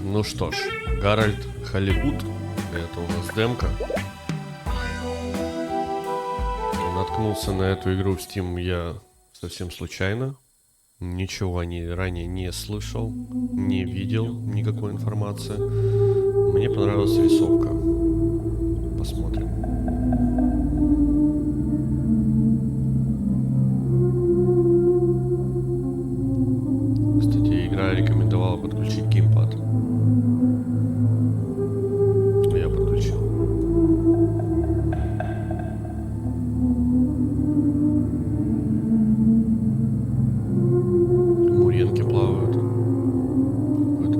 Ну что ж, Гарольд Халибут, это у нас демка. Наткнулся на эту игру в Steam я совсем случайно. Ничего о ней ранее не слышал, не видел никакой информации. Мне понравилась рисовка. Посмотрим. Кстати, игра рекомендовала подключить геймпад. Я подключил. Муренки плавают. Какое-то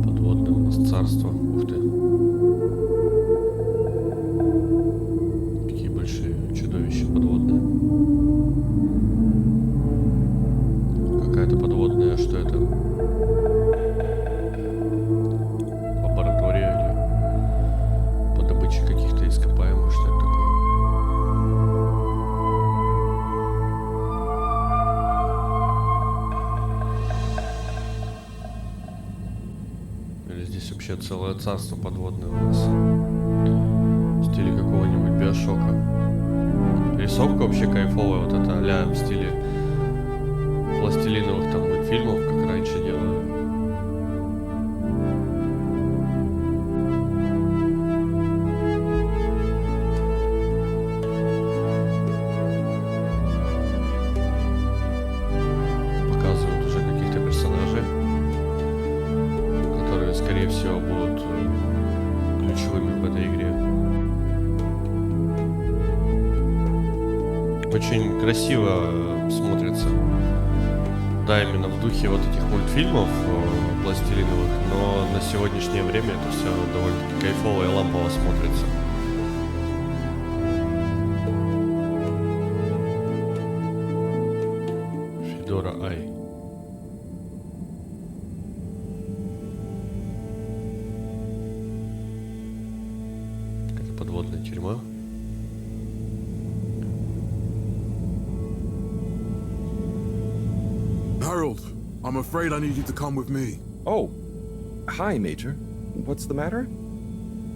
подводное у нас царство. Ух ты. Какие большие чудовища подводные. Какая-то подводная, что это? Лаборатория или по добыче каких-то ископаемых, что это такое? Или здесь вообще целое царство подводное у нас? В стиле какого-нибудь биошока. Рисовка вообще кайфовая, вот это а-ля в стиле пластилиновых там мультфильмов, как раньше делали. Показывают уже каких-то персонажей, которые, скорее всего, будут ключевыми в этой игре. Очень красиво смотрится. Да, именно в духе вот этих мультфильмов пластилиновых, но на сегодняшнее время это все довольно-таки кайфово и лампово смотрится. Федора I. Какая-то подводная тюрьма. Harold, I'm afraid I need you to come with me. Oh, hi, Major. What's the matter?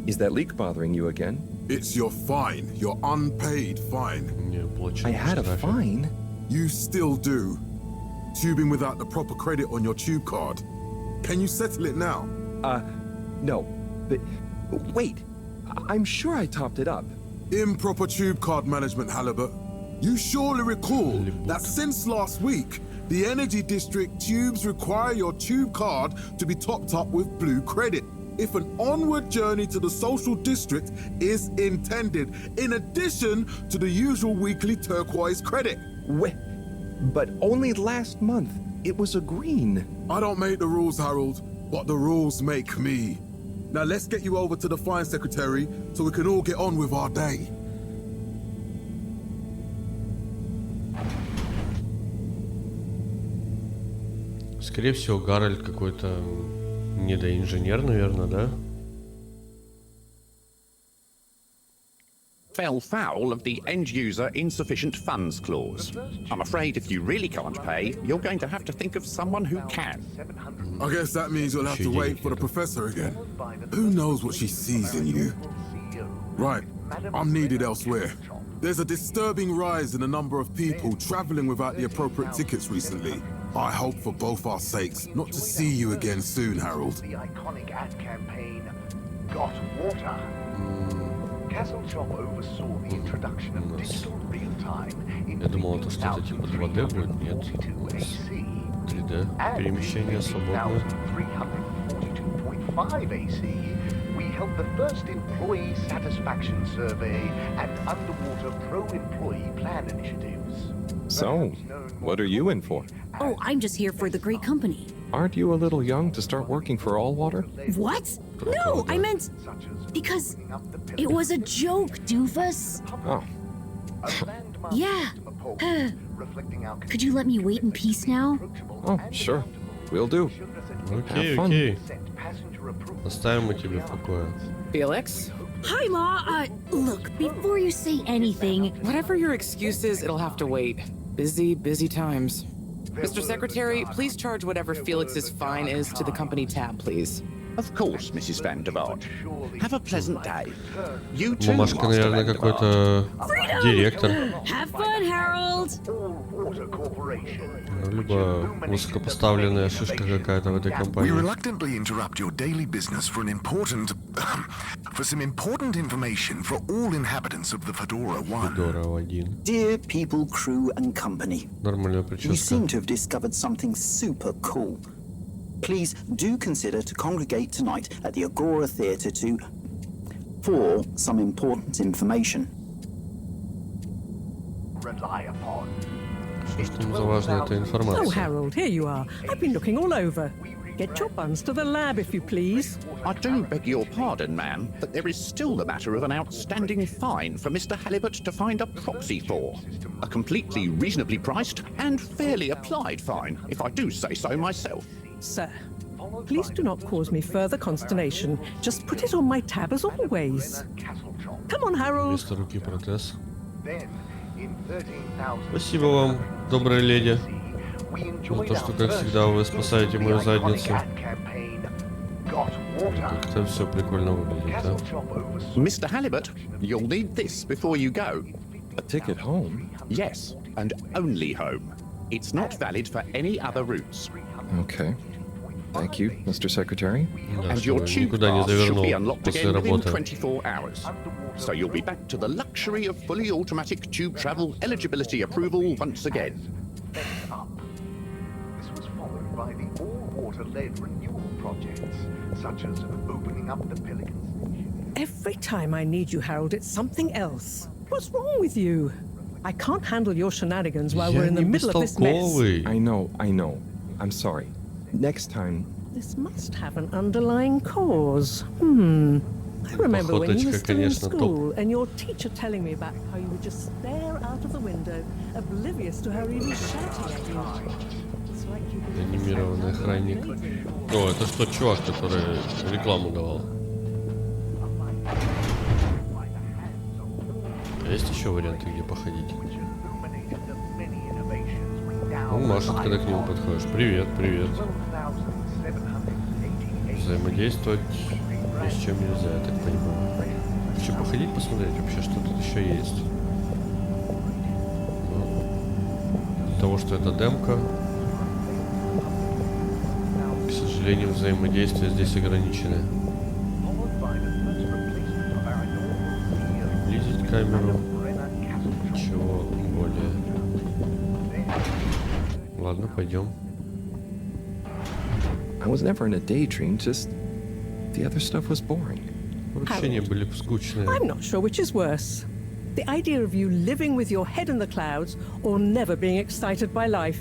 Is that leak bothering you again? It's your fine, your unpaid fine. I had a fine? You still do. Tubing without the proper credit on your tube card. Can you settle it now? No. But, wait, I'm sure I topped it up. Improper tube card management, Halibut. You surely recall that since last week, the Energy District tubes require your tube card to be topped up with blue credit if an onward journey to the social district is intended, in addition to the usual weekly turquoise credit. Wait, but only last month it was a green. I don't make the rules, Harold, but the rules make me. Now let's get you over to the fine secretary so we can all get on with our day. Скорее всего, Гарольд какой-то недоинженер, наверное, да? Fell foul of the end-user insufficient funds clause. I'm afraid if you really can't pay, you're going to have to think of someone who can. I guess that means you'll have to wait for the professor again. Who knows what she sees in you? Right, I'm needed elsewhere. There's a disturbing rise in the number of people traveling without the appropriate tickets recently. I hope for both our sakes not to see you again soon, Harold. The iconic ad campaign got water. Castle Shop oversaw the introduction of digital real-time in Я думал, это что-то типа 2D будет, нет. 3D, перемещение свободное. 342.5 AC, we held the first employee satisfaction survey and underwater pro-employee plan initiatives. So, what are you in for? Oh, I'm just here for the great company. Aren't you a little young to start working for Allwater? What? No, I meant because it was a joke, doofus. Oh. Yeah. Could you let me wait in peace now? Oh, sure. Will do. Окей, окей. Оставим мы тебя в покое. Felix? Hi, Ma. Look, before you say anything... Whatever your excuse is, it'll have to wait. Busy, busy times. Mr. Secretary, please charge whatever Felix's fine is to the company tab, please. Of course, Mrs. Van der Vaart. Have a pleasant day. You too, Мамашка, Master наверное, Van der Vaart. какой-то директор. Have fun, Harold. Ну, либо высокопоставленная шишка какая-то в этой We компании. reluctantly interrupt your daily business for some important information for all inhabitants of the Fedora I. Федоры I. Dear people, crew, and company, Нормальная we прическа. seem to have discovered something super cool. Please do consider to congregate tonight at the Agora Theatre for some important information. Rely upon. Что там за важная эта Oh, информация? Harold, here you are. I've been looking all over. Get your buns to the lab, if you please. I do beg your pardon, ma'am, but there is still the matter of an outstanding fine for Mr. Halibut to find a proxy for. A completely reasonably priced and fairly applied fine, if I do say so myself. Sir, please do not cause me further consternation. Just put it on my tab as always. Come on, Harold. Вместо руки протез. Then, in 13,000 Спасибо вам, добрая леди, за то, что, как всегда, вы спасаете мою задницу. Как-то все прикольно выглядит, да? Mr. Halibut, you'll need this before you go. A ticket home? Yes, and only home. It's not valid for any other routes. Okay. Thank you, Mr. Secretary. Да, And your чтобы tube никуда не pass shall be завернул unlocked после again within работы. 24 hours. So you'll be back to the luxury of fully automatic tube travel eligibility approval once again. This was followed by the all-water-led renewal projects, such as opening up the Pelican. Every time I need you, Harold, it's something else. What's wrong with you? I can't handle your shenanigans while we're Я in the не middle of this mess. бестолковый. I know. I'm sorry. Next time. This must have an underlying cause. I remember when you were Походочка, still in конечно, топ. school and your teacher telling me about how you would just stare out of the window, oblivious to her even shouting at you. It's like you believe Анимированный охранник. О, это что, чувак, который рекламу давал? А есть еще варианты, где походить? Он машет, когда к нему подходишь. Привет, привет. Взаимодействовать ни с чем нельзя, я так понимаю. Что, походить, посмотреть вообще, что тут еще есть? Ну, из-за того, что это демка, к сожалению, взаимодействие здесь ограничено. Близить камеру. Ничего более. Ладно, пойдем. I was never in a daydream, just the other stuff was boring. Вручения были скучные. I'm not sure which is worse. The idea of you living with your head in the clouds or never being excited by life.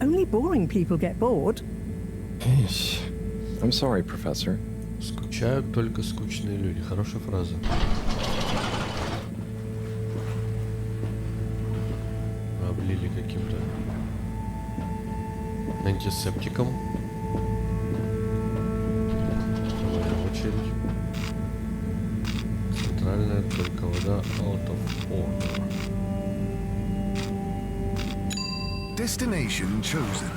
Only boring people get bored. I'm sorry, Professor. Скучают только скучные люди. Хорошая фраза. Облили каким-то антисептиком. Моя очередь. Центральная только вода out of order. Destination chosen.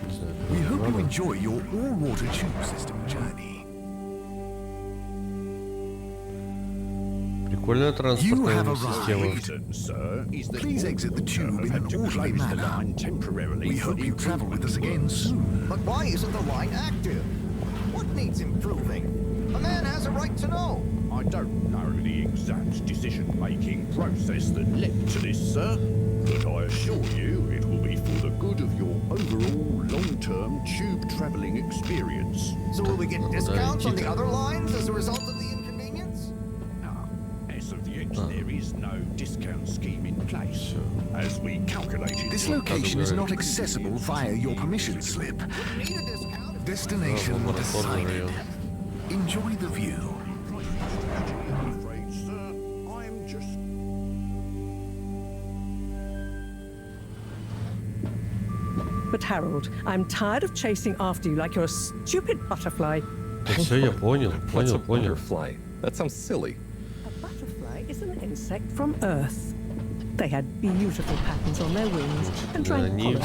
Не знаю, We куда hope you надо. enjoy your all-water tube system journey. Прикольная You транспортная have система. arrived. Sir, is that Please exit the tube in an orderly manner. We hope you travel with us again soon. But why isn't the line active? What needs improving? A man has a right to know. I don't know the exact decision-making process that led to this, sir, but I assure you it will be for the good of your overall long-term tube travelling experience. So will we get Well, discounts on the Tito. other lines as a result of the inconvenience? As of yet, there is no discount scheme in place. As we calculated... This location is not accessible via your permission slip. Need a discount? Destination Лабораторный decided. район. Enjoy the view. I'm afraid, sir, I'm just... But Harold, I'm tired of chasing after you like you're a stupid butterfly. Да все, я понял, What's a понял. butterfly? That sounds silly. A butterfly is an insect from Earth. They had beautiful patterns on their wings and drank Они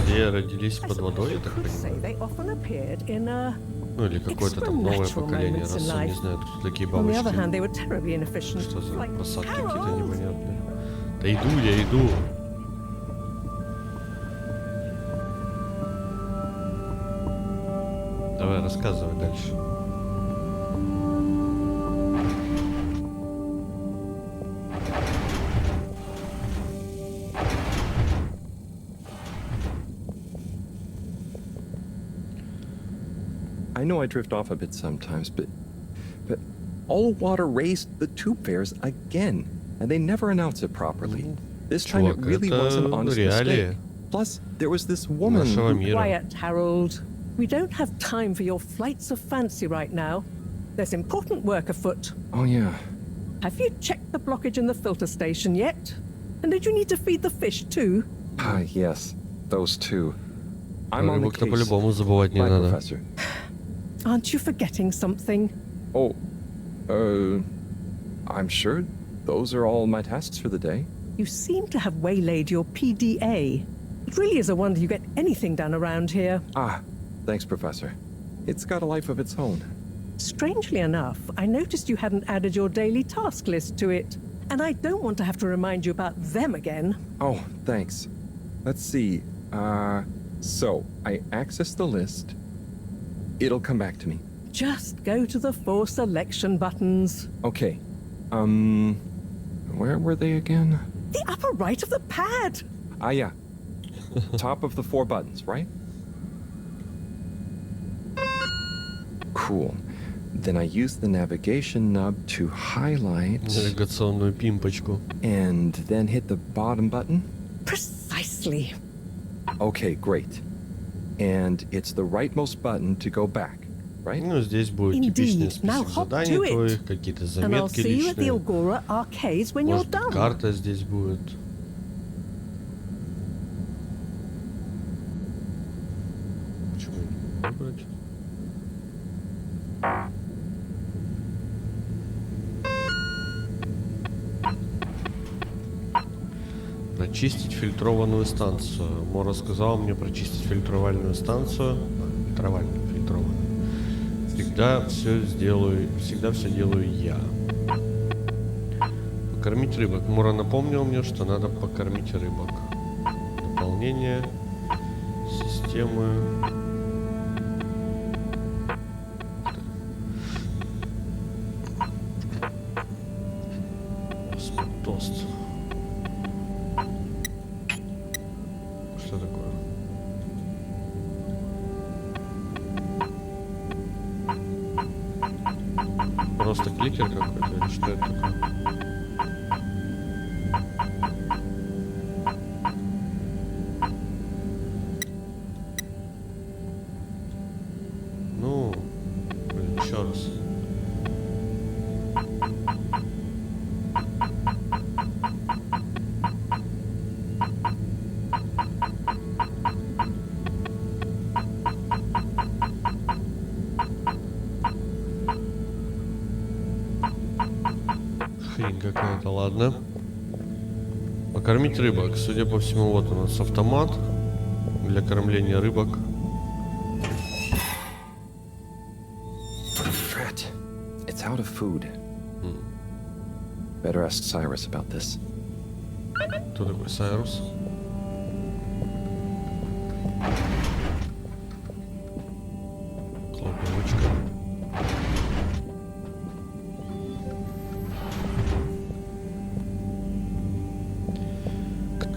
все родились под водой, я так понимаю. Ну или какое-то там новое поколение, раз я не знаю, кто такие бабочки. Что за посадки какие-то непонятные. Да иду, я иду. Давай, рассказывай дальше. I know I drift off a bit sometimes, but all water raised the tube fares again, and they never announced it properly. This time it really was an honest mistake. Plus, there was this woman. Quiet, Harold. We don't have time for your flights of fancy right now. There's important work afoot. Oh yeah. Have you checked the blockage in the filter station yet? And did you need to feed the fish too? Ah, yes, those two. I'm on the case. По-любому забывать не надо. Professor. Aren't you forgetting something? Oh, I'm sure those are all my tasks for the day. You seem to have waylaid your PDA. It really is a wonder you get anything done around here. Ah, thanks, Professor. It's got a life of its own. Strangely enough, I noticed you hadn't added your daily task list to it. And I don't want to have to remind you about them again. Oh, thanks. Let's see. So, I access the list. It'll come back to me. Just go to the 4 selection buttons. Okay. Where were they again? The upper right of the pad. Ah, yeah. Top of the 4 buttons, right? Cool. Then I use the navigation nub to highlight. Навигационную пимпочку. And then hit the bottom button? Precisely. Okay, great. And it's the rightmost button to go back, right? Ну, здесь будет типичный список заданий твоих, какие-то заметки личные. Может, карта здесь будет. Почему не выбрать? Прочистить фильтрованную станцию. Моро сказал мне прочистить фильтровальную станцию. Фильтрованную. Всегда все делаю я. Покормить рыбок. Моро напомнил мне, что надо покормить рыбок. Дополнение системы. Тост. Что такое? Просто кликер какой-то или что это такое? Ну, блин, еще раз. Хрень какая-то, ладно. Покормить рыбок. Судя по всему, вот у нас автомат для кормления рыбок. Fred, it's out of food. Better ask Cyrus about this. Кто такой Сайрус? Хлопавочка.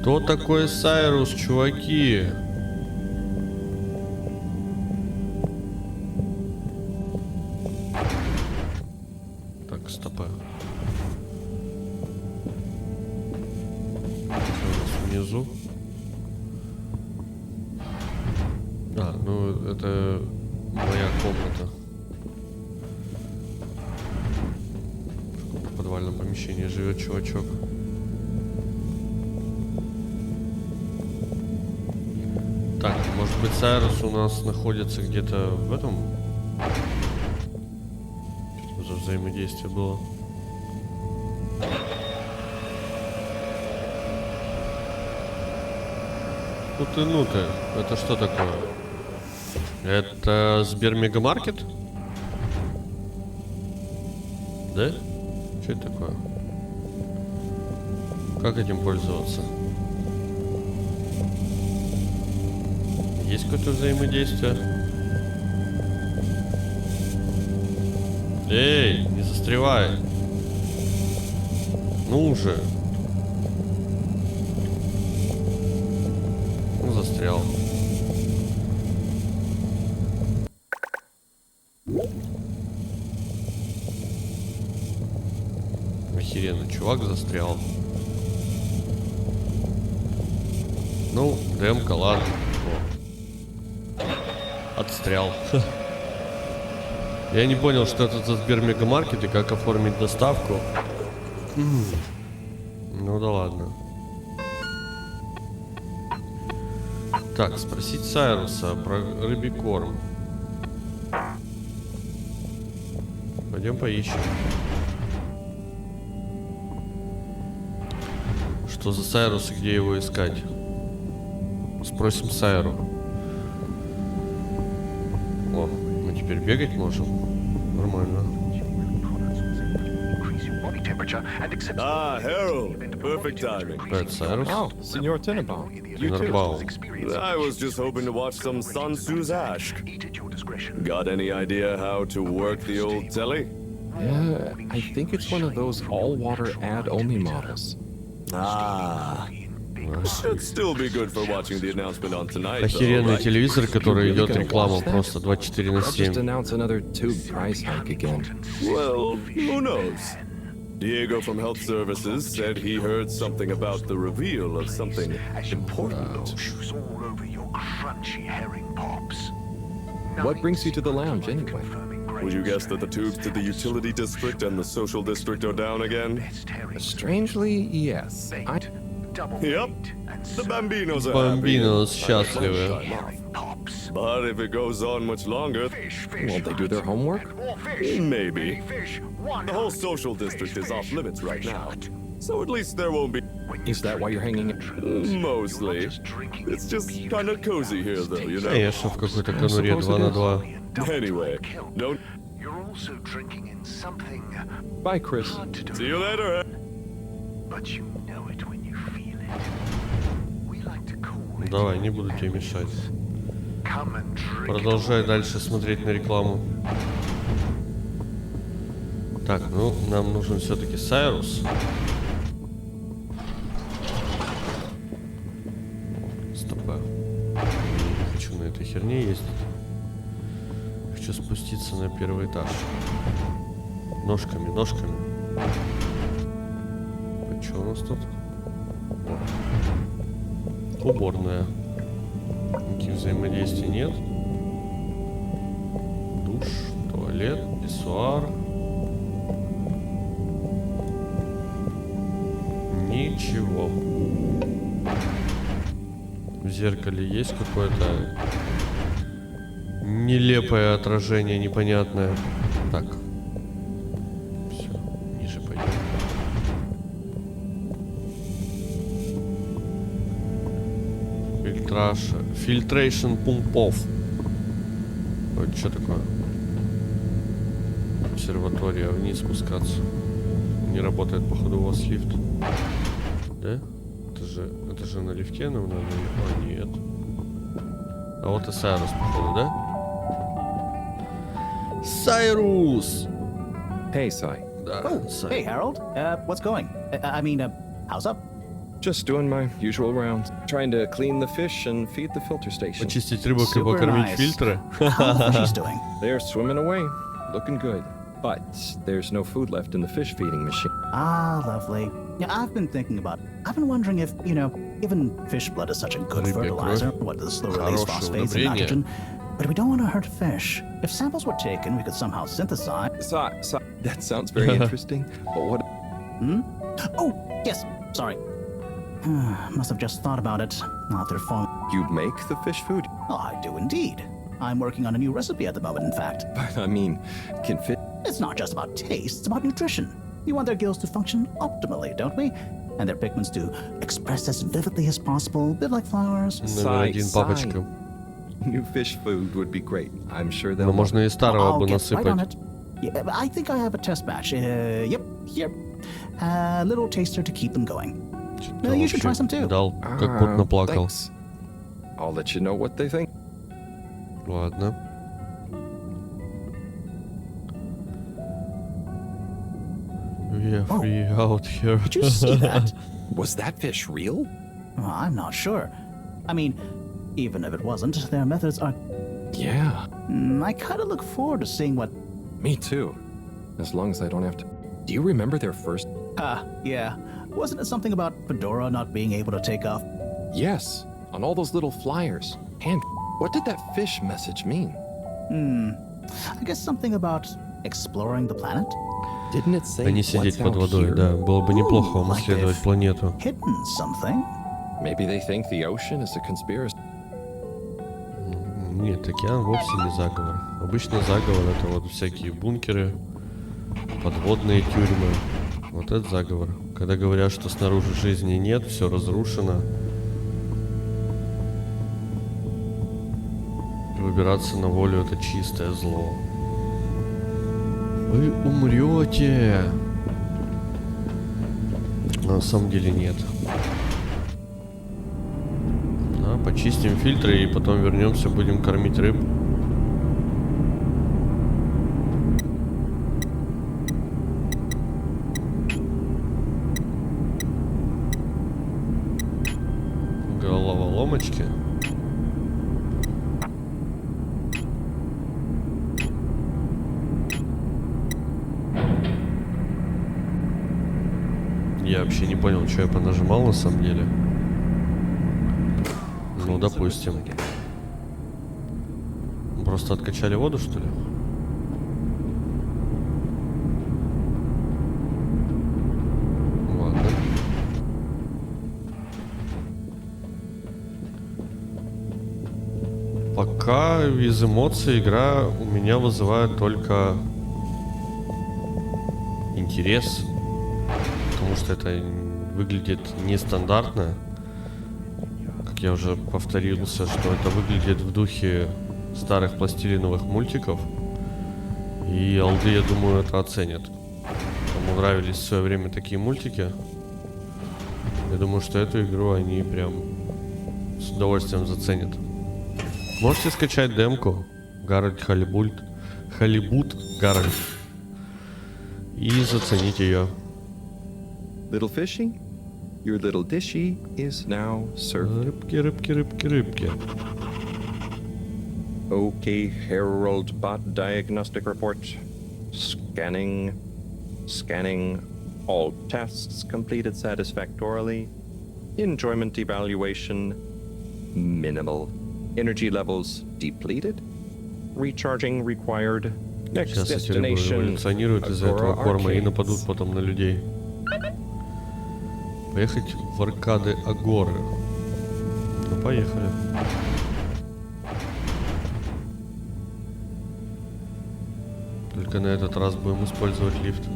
Кто такой Сайрус, чуваки? Так, стопа. Что у нас внизу? А, ну это моя комната. В подвальном помещении живет чувачок. Так, может быть, Сайрус у нас находится где-то в этом? Что за взаимодействие было? Ну ты. Это что такое? Это Сбермегамаркет? Да? Что это такое? Как этим пользоваться? Есть какое-то взаимодействие? Эй, не застревай! Ну уже! Ну, застрял. Охеренно, чувак застрял. Ну, демка, ладно. О. Отстрял. Я не понял, что это за Сбермегамаркет и как оформить доставку. Ну да ладно. Так, спросить Сайруса про рыбий корм. Пойдем поищем. Что за Сайрус и где его искать? Спросим Сайру. О, мы теперь бегать можем. Нормально. Ah, Harold. Perfect timing. Это Сайрус? Oh, Senor Tenenbaum. You too. Tenenbaum. I was just hoping to watch some Sun Tzu's Ash. Got any idea how to work the old telly? Yeah, I think it's one of those all-water ad-only models. Ah. Should still be good for watching the announcement on tonight. Охеренный телевизор, который идет реклама просто 24 на I'll just 7. announce another tube price hike again. Well, who knows? Diego from Health Services said he heard something about the reveal of something important. What brings you to the lounge anyway? Would you guess that the tubes to the utility district and the social district are down again? Strangely, yes. Yep. The Bambinos are Бамбинос happy. счастливы. But if it goes on much longer, Won't they do their homework? maybe. The whole social district is off limits right now. So at least there won't be... Is that why you're hanging it? Mostly. It's just kind of cozy here, though, you know? Конечно, в какой-то конуре 2 на 2. Anyway, don't... You're also drinking in something Bye, Chris. hard to See you later. but you know it when you feel it. We like to call it. Давай, не буду тебе мешать. Come and drink. Продолжай дальше смотреть на рекламу. Так, ну, нам нужен все-таки Сайрус. Стопа. Не хочу на этой херне ездить. Хочу спуститься на первый этаж. Ножками, ножками. Что у нас тут? О. Уборная. Никаких взаимодействий нет. Душ, туалет, писсуар. Ничего. В зеркале есть какое-то нелепое отражение, непонятное. Так. Все, ниже пойдем. Фильтрейшн пумпов. Это что такое? Обсерватория. Вниз спускаться. Не работает, походу, у вас лифт. Да? Это же на лифте нам надо. А, нет. А вот и Сайрус, походу, да? Сайрус! Hey, Sai. Да, Oh, Сай. hey, Harold. What's going? How's up? Just doing my usual rounds. Trying to clean the fish and feed the filter station. Почистить рыбок и Super покормить nice. фильтры. How the fish is doing? They're swimming away, looking good. But there's no food left in the fish feeding machine. Ah, lovely. Yeah, I've been thinking about it. I've been wondering if, given fish blood is such a good Рыбья fertilizer, кровь. what does slow release Хорошее phosphates and удобрение. nitrogen, but we don't want to hurt fish. If samples were taken, we could somehow synthesize. Sai, that sounds very interesting. But what? Oh, yes, sorry. Must have just thought about it. Not their phone. You make the fish food? Oh, I do indeed. I'm working on a new recipe at the moment, in fact. But I mean, can fish? It's not just about taste, it's about nutrition. We want their gills to function optimally, don't we? and their pigments to express as vividly as possible, a bit like flowers. Номер один папочка. New fish food would be great. I'm sure Но they'll. можно и старого бы I'll get right on насыпать. it. Yeah, I think I have a test batch. Yep, here. A little taster to keep them going. You should try some too. Дал, как будто наплакал. Thanks. I'll let you know what they think. Ладно. We are free out here. Did you see that? Was that fish real? Well, I'm not sure. I mean, even if it wasn't, their methods are... Yeah. I kind of look forward to seeing what... Me too. As long as I don't have to. Do you remember their first? Yeah. Wasn't it something about Fedora not being able to take off? Yes. On all those little flyers. And what did that fish message mean? I guess something about exploring the planet? Didn't it say А не сидеть под водой, да. Было бы неплохо вам исследовать планету. Hidden something? Maybe they think the ocean is a conspiracy. Нет, океан вовсе не заговор. Обычно заговор — это вот всякие бункеры, подводные тюрьмы. Вот это заговор. Когда говорят, что снаружи жизни нет, все разрушено. Выбираться на волю — это чистое зло. Вы умрете. Но на самом деле нет. Да, почистим фильтры и потом вернемся, будем кормить рыб. Головоломочки. Я вообще не понял, что я понажимал на самом деле. Ну, допустим. Просто откачали воду, что ли? Ладно. Пока из эмоций игра у меня вызывает только интерес. Потому что это выглядит нестандартно. Как я уже повторился, что это выглядит в духе старых пластилиновых мультиков. И алды, я думаю, это оценят. Кому нравились в свое время такие мультики, я думаю, что эту игру они прям с удовольствием заценят. Можете скачать демку Гарольд Халибут Гарольд и заценить ее. Little fishy, your little dishy is now served. Рыбки, рыбки, рыбки, рыбки. Okay, Herald Bot Diagnostic Report. Scanning. All tests completed satisfactorily. Enjoyment evaluation minimal. Energy levels depleted. Recharging required. Next Сейчас эти рыбы destination. эволюционируют из-за этого корма и нападут потом на людей. Поехать в аркады Агоры. Ну, поехали. Только на этот раз будем использовать лифт.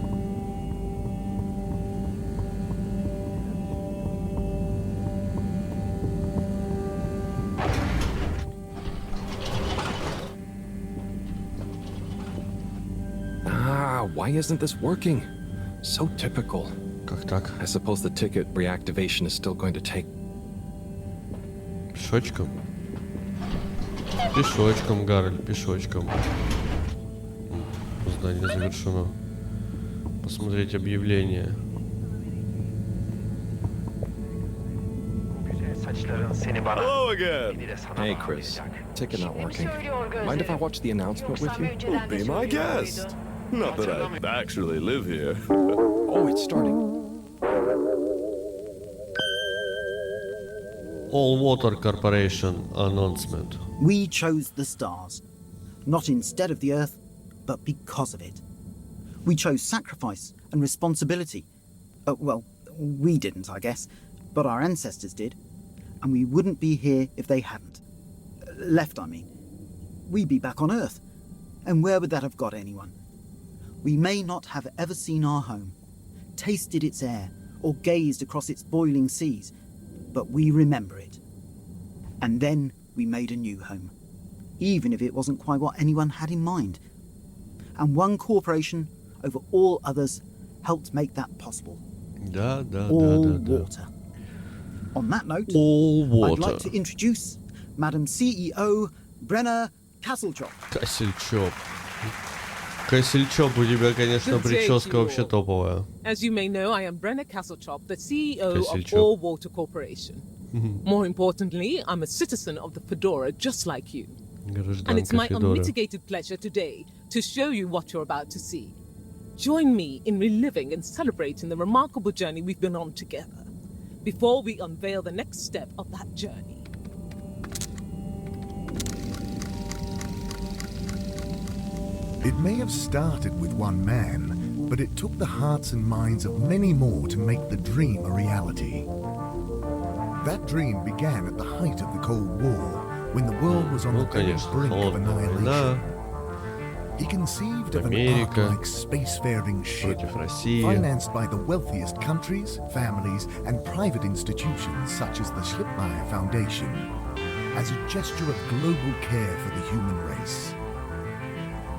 Why isn't this working? So typical. Как так? I suppose the ticket reactivation is still going to take. Пешочком? Пешочком, Гарольд, пешочком. Задание завершено. Посмотреть объявление. Hello again. Hey, Chris. Ticket not working. Mind if I watch the announcement with you? Oh, be my guest. Not that I actually live here. Oh, it's starting. All Water Corporation announcement. We chose the stars, not instead of the Earth, but because of it. We chose sacrifice and responsibility. Well, we didn't, I guess, but our ancestors did, and we wouldn't be here if they hadn't. Left, I mean. We'd be back on Earth, and where would that have got anyone? We may not have ever seen our home, tasted its air, or gazed across its boiling seas, but we remember it. And then we made a new home, even if it wasn't quite what anyone had in mind. And one corporation over all others helped make that possible. All water. On that note, I'd like to introduce Madam CEO Brenna Castlechop. Косельчоп, у тебя, конечно, прическа вообще топовая. As you may know, I am Brenna Castlechop, the CEO of All Water Corporation. More importantly, I'm a citizen of the Fedora, just like you. And it's my unmitigated pleasure today to show you what you're about to see. Join me in reliving and celebrating the remarkable journey we've been on together, before we unveil the next step of that journey. It may have started with one man, but it took the hearts and minds of many more to make the dream a reality. That dream began at the height of the Cold War, when the world was on the brink of annihilation. He conceived of an ark-like spacefaring ship, financed by the wealthiest countries, families, and private institutions such as the Schlippmeier Foundation, as a gesture of global care for the human race.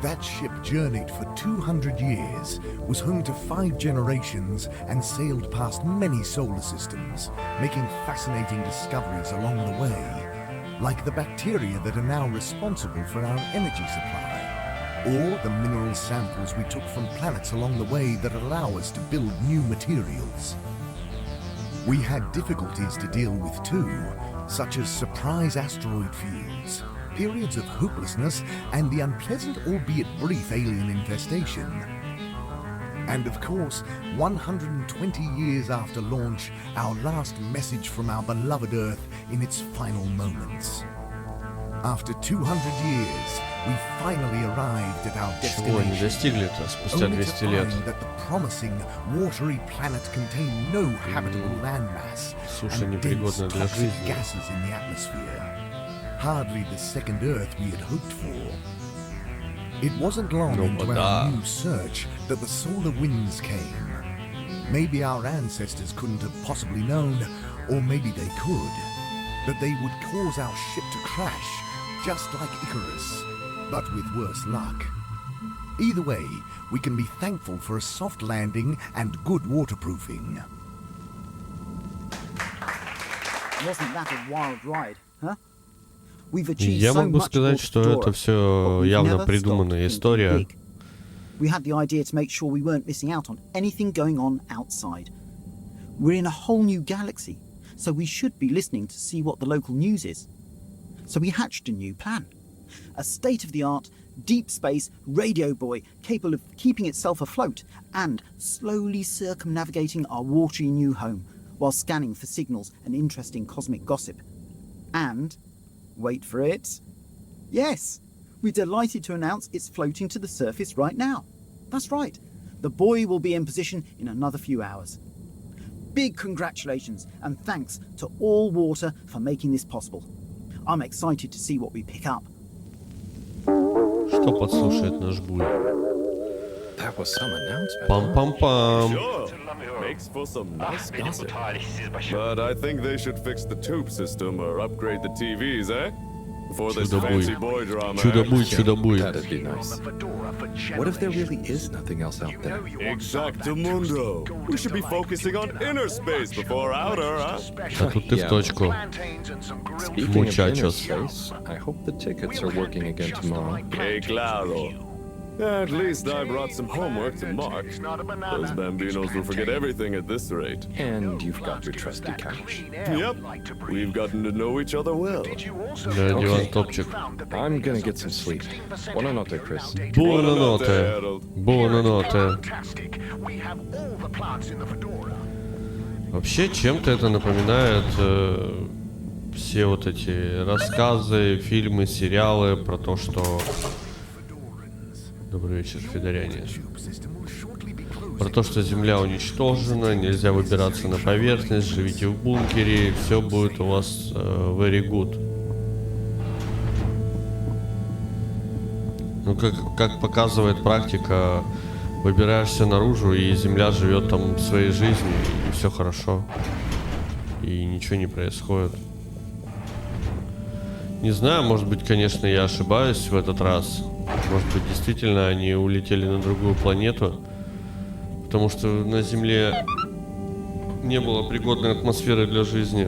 That ship journeyed for 200 years, was home to 5 generations, and sailed past many solar systems, making fascinating discoveries along the way, like the bacteria that are now responsible for our energy supply, or the mineral samples we took from planets along the way that allow us to build new materials. We had difficulties to deal with too, such as surprise asteroid fields, periods of hopelessness, and the unpleasant, albeit brief, alien infestation. And of course, 120 years after launch, our last message from our beloved Earth in its final moments. After 200 years, we finally arrived at our destination, only to find that the promising, watery planet contained no habitable landmass and dense toxic gases in the atmosphere. Hardly the second Earth we had hoped for. It wasn't long into our new search that the solar winds came. Maybe our ancestors couldn't have possibly known, or maybe they could, that they would cause our ship to crash, just like Icarus, but with worse luck. Either way, we can be thankful for a soft landing and good waterproofing. Wasn't that a wild ride, huh? Я могу сказать, что это все явно придуманная история. We had the idea to make sure we weren't missing out on anything going on outside. We're in a whole new galaxy, so we should be listening to see what the local news is. So we hatched a new plan. A state-of-the-art, deep space radio buoy capable of keeping itself afloat and slowly circumnavigating our watery new home while scanning for signals and interesting cosmic gossip. And wait for it. Yes, we're delighted to announce it's floating to the surface right now. That's right. The buoy will be in position in another few hours. Big congratulations and thanks to All Water for making this possible. I'm excited to see what we pick up. Что подслушает наш буй? That was some announcement. Pam-pam-pam. Sure. Makes for some nice gossip. But I think they should fix the tube system or upgrade the TVs, eh? Before this fancy boy drama. Чудо-буй. That'd be nice. What if there really is nothing else out there? Exactamundo. We should be focusing on inner space before outer, huh? А тут ты в точку. Speaking of inner space, I hope the tickets are working again tomorrow. Que claro. At least I brought some homework to mark. Those bambinos will forget everything at this rate. And you've got your trusty couch. Yep. We've gotten to know each other well. Да, диван топчик. I'm gonna get some sleep. Buonanotte, Chris. Buonanotte. Buonanotte. Вообще, чем-то это напоминает все вот эти рассказы, фильмы, сериалы про то, что... Добрый вечер, федоряне. Про то, что Земля уничтожена, нельзя выбираться на поверхность, живите в бункере, все будет у вас very good. Ну, как показывает практика, в выбираешься наружу, и Земля живет там своей жизнью, и все хорошо. И ничего не происходит. Не знаю, может быть, конечно, я ошибаюсь в этот раз. Может быть, действительно они улетели на другую планету. Потому что на Земле не было пригодной атмосферы для жизни.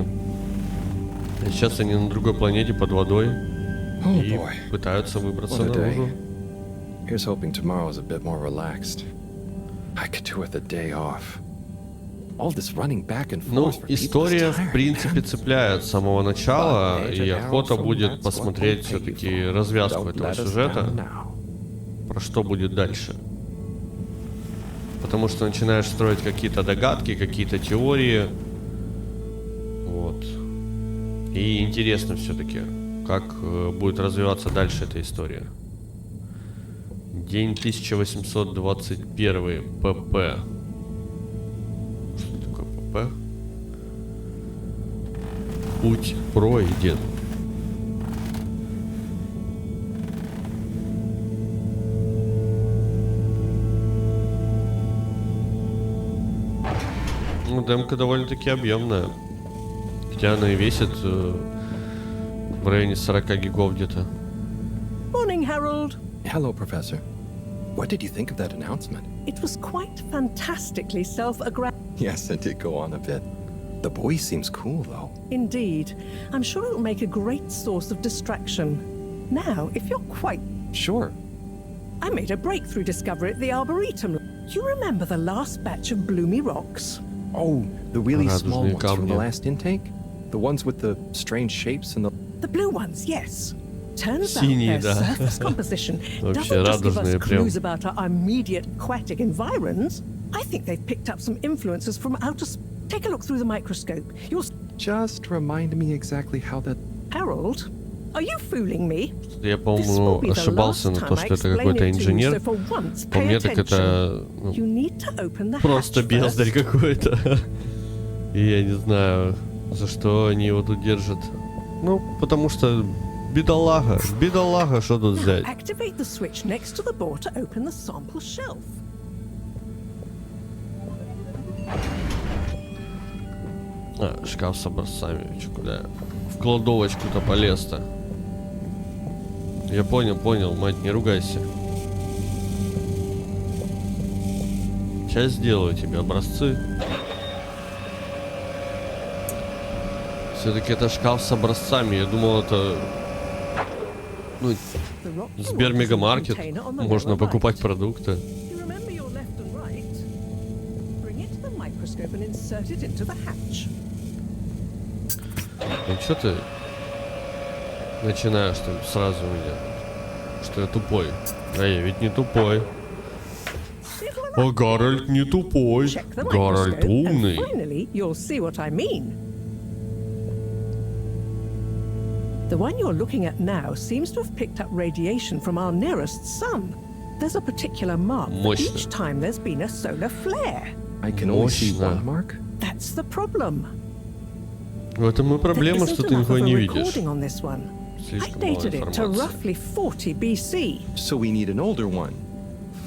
А сейчас они на другой планете под водой. И пытаются выбраться наружу. Here's hoping tomorrow's a bit more relaxed. I could do with a day off. All this running back and forth. Ну, история, в принципе, цепляет с самого начала, и охота будет посмотреть все-таки развязку этого сюжета, про что будет дальше. Потому что начинаешь строить какие-то догадки, какие-то теории. Вот. И интересно все-таки, как будет развиваться дальше эта история. День 1821. ПП. Что такое ПП? Путь пройден. Ну, демка довольно-таки объемная. Хотя она и весит в районе 40 гигов где-то. Morning, Harold. Hello, Professor. What did you think of that announcement? It was quite fantastically self-aggrandizing. Yes, it did go on a bit. The boy seems cool, though. Indeed. I'm sure it'll make a great source of distraction. Now, if you're quite... Sure. I made a breakthrough discovery at the Arboretum. You remember the last batch of bloomy rocks? Oh, the really small ones from the last intake? The ones with the strange shapes and the... The blue ones, yes. Turns out their surface composition doesn't just give us clues about our immediate aquatic environs. I think they've picked up some influences from outer space. Take a look through the microscope. You'll... Just remind me exactly how that... Harold, are you fooling me? Я, по-моему, ошибался на то, что это какой-то инженер. По мне, так это просто бездарь какой-то. И я не знаю, за что они его тут держат. Ну, потому что бедолага, бедолага, что тут взять? Activate the switch next to the board to open the sample shelf. А, шкаф с образцами. Чё, куда? В кладовочку-то полез-то. Я понял, мать, не ругайся. Сейчас сделаю тебе образцы. Все-таки это шкаф с образцами. Я думал, это... Ну, Сбермегамаркет. Можно покупать продукты. Ну что ты начинаешь там сразу меня, что я тупой? А я ведь не тупой. А Гарольд не тупой. Гарольд умный. The one you're looking at now seems to have picked up radiation from our nearest sun. There's a particular mark for each time there's been a solar flare. I can only see one mark? That's the problem. В этом и проблема, что ты ничего не видишь. I dated it to roughly 40 BC. So we need an older one.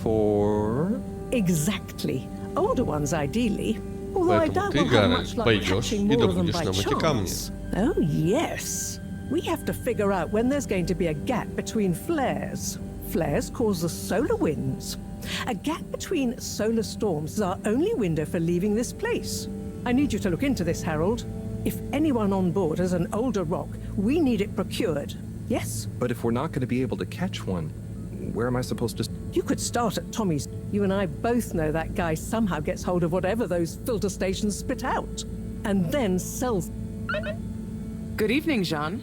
For... Exactly. Older ones, ideally. Although I doubt we'll have much luck catching more of them by chance. Oh, yes. We have to figure out when there's going to be a gap between flares. Flares cause the solar winds. A gap between solar storms is our only window for leaving this place. I need you to look into this, Harold. If anyone on board has an older rock, we need it procured. Yes? But if we're not going to be able to catch one, where am I supposed to... You could start at Tommy's. You and I both know that guy somehow gets hold of whatever those filter stations spit out. And then sells... Good evening, Jean.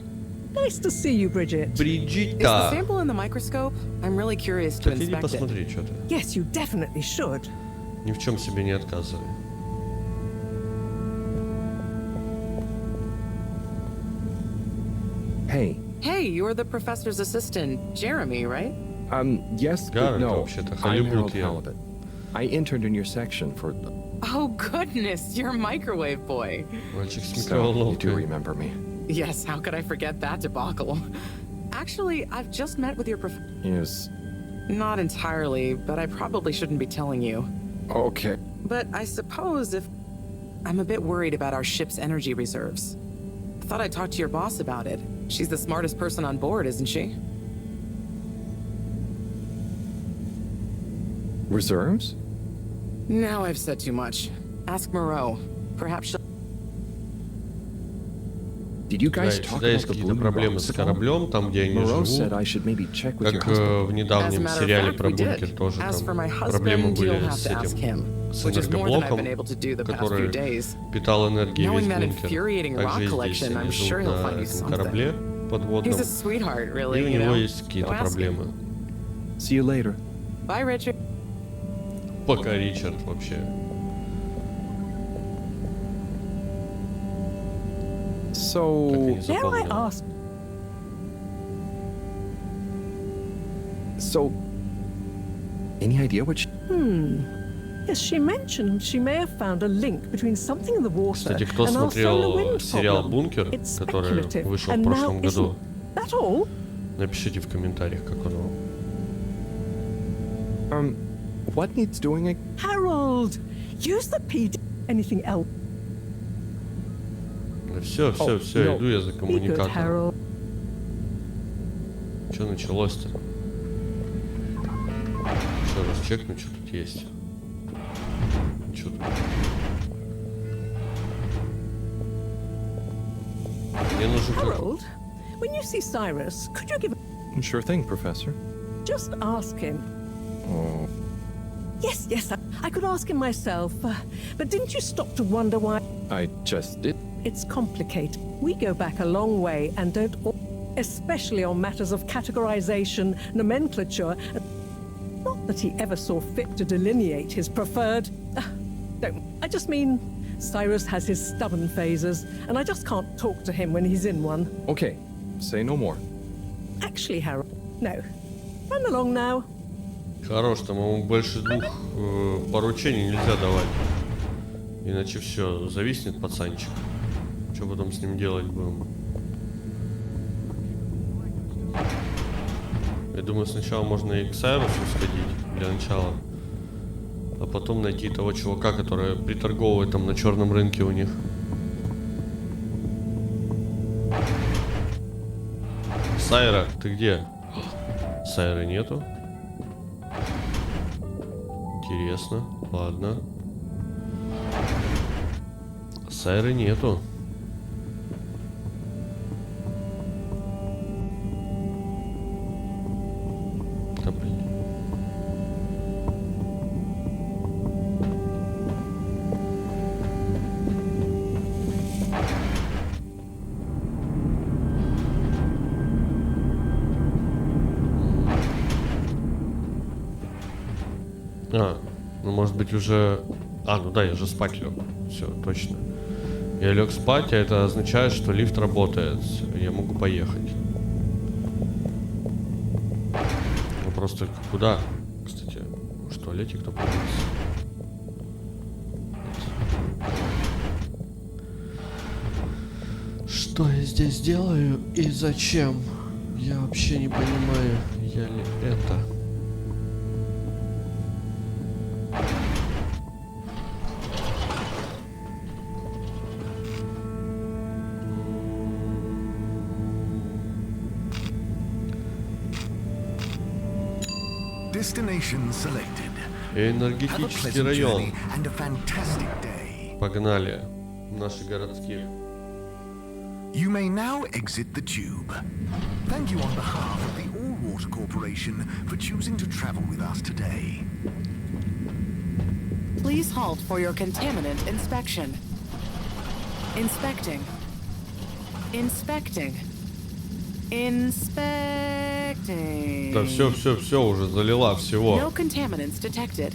Nice to see you, Bridget. Bridget. Is the sample in the microscope? I'm really curious to inspect it. Yes, you definitely should. Ни в чем себе не отказывай. Hey. Hey, you're the professor's assistant, Jeremy, right? Yes, but no. I'm Halibut. I interned in your section for... Oh, goodness, you're microwave boy. So, you do remember me. Yes, how could I forget that debacle? Actually, I've just met with your Is Not entirely, but I probably shouldn't be telling you. Okay. But I suppose if... I'm a bit worried about our ship's energy reserves. I thought I'd talk to your boss about it. She's the smartest person on board, isn't she? Reserves? Now I've said too much. Ask Moreau. Perhaps she'll... Did you guys talk about the blue проблемы с кораблем, там, где они живут, как в недавнем сериале про бункер тоже там проблемы были с этим, с энергоблоком, который питал энергией весь бункер. Также и здесь они живут на этом корабле подводном, и у него есть какие-то проблемы. See you later. Bye, Richard. Пока, Ричард, вообще. So, dare I ask? So, any idea what? Yes, she mentioned she may have found a link between something in the water Кстати, кто смотрел сериал «Бункер», который вышел в прошлом году, напишите в комментариях, как он вам. What needs doing? Harold, use the PD. Anything else? Все, иду я за коммуникатором. Что началось-то? Еще раз чекну, что тут есть. Что тут? Мне нужен... Harold, when you see Cyrus, could you give... Sure thing, Professor. Just ask him. Oh. Yes, I could ask him myself. But didn't you stop to wonder why... I just did. It's complicated. We go back a long way and don't... Especially on matters of categorization, nomenclature... Not that he ever saw fit to delineate his preferred... Don't. I just mean... Cyrus has his stubborn phases, and I just can't talk to him when he's in one. Okay, say no more. Actually, Harold, no. Run along now. Хорош, там ему больше 2 поручений нельзя давать. Иначе все, зависнет пацанчик. Что потом с ним делать будем? Я думаю, сначала можно и к Сайрусу сходить для начала. А потом найти того чувака, который приторговывает там на черном рынке у них. Сайра, ты где? Сайры нету. Интересно, ладно. Сайры нету. Да, блин. Ну может быть уже... ну да, я же спать лег. Все, точно. Я лег спать, а это означает, что лифт работает. Я могу поехать. Ну просто куда? Кстати, в туалете кто появился? Что я здесь делаю и зачем? Я вообще не понимаю, я ли это... Destination selected. Энергетический район. Погнали. Наши городские. You may now exit the tube. Thank you on behalf of the All-Water Corporation for choosing to travel with us today. Please halt for your contaminant inspection. Inspecting. Inspecting. Inspecting. Да все уже залила всего. No contaminants detected.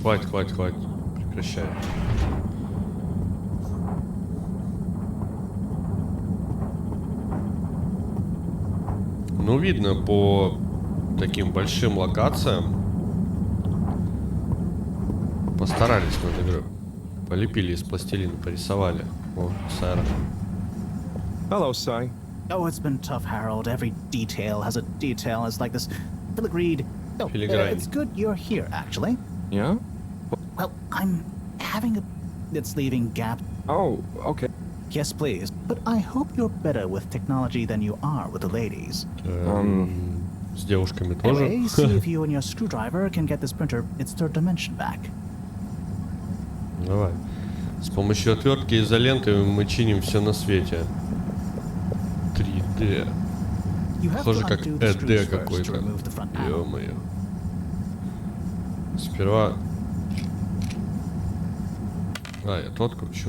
Хватит. Прекращай. Ну, видно по таким большим локациям. Постарались над игрой. Полепили из пластилина, порисовали. О, Сайра. Hello, Sai. Oh, it's been tough, Harold. Every detail has a detail. It's like this filigreed. Oh, it's good you're here, actually. Yeah? Well, I'm having a... It's leaving gap. Oh, okay. Yes, please. But I hope you're better with technology than you are with the ladies. С девушками тоже. Anyway, see if you and your screwdriver can get this printer its third dimension back. Давай. С помощью отвертки и изоленты мы чиним все на свете. 3D. Похоже, как ЭД какой-то. Ё-моё. Сперва... А, я то откручу.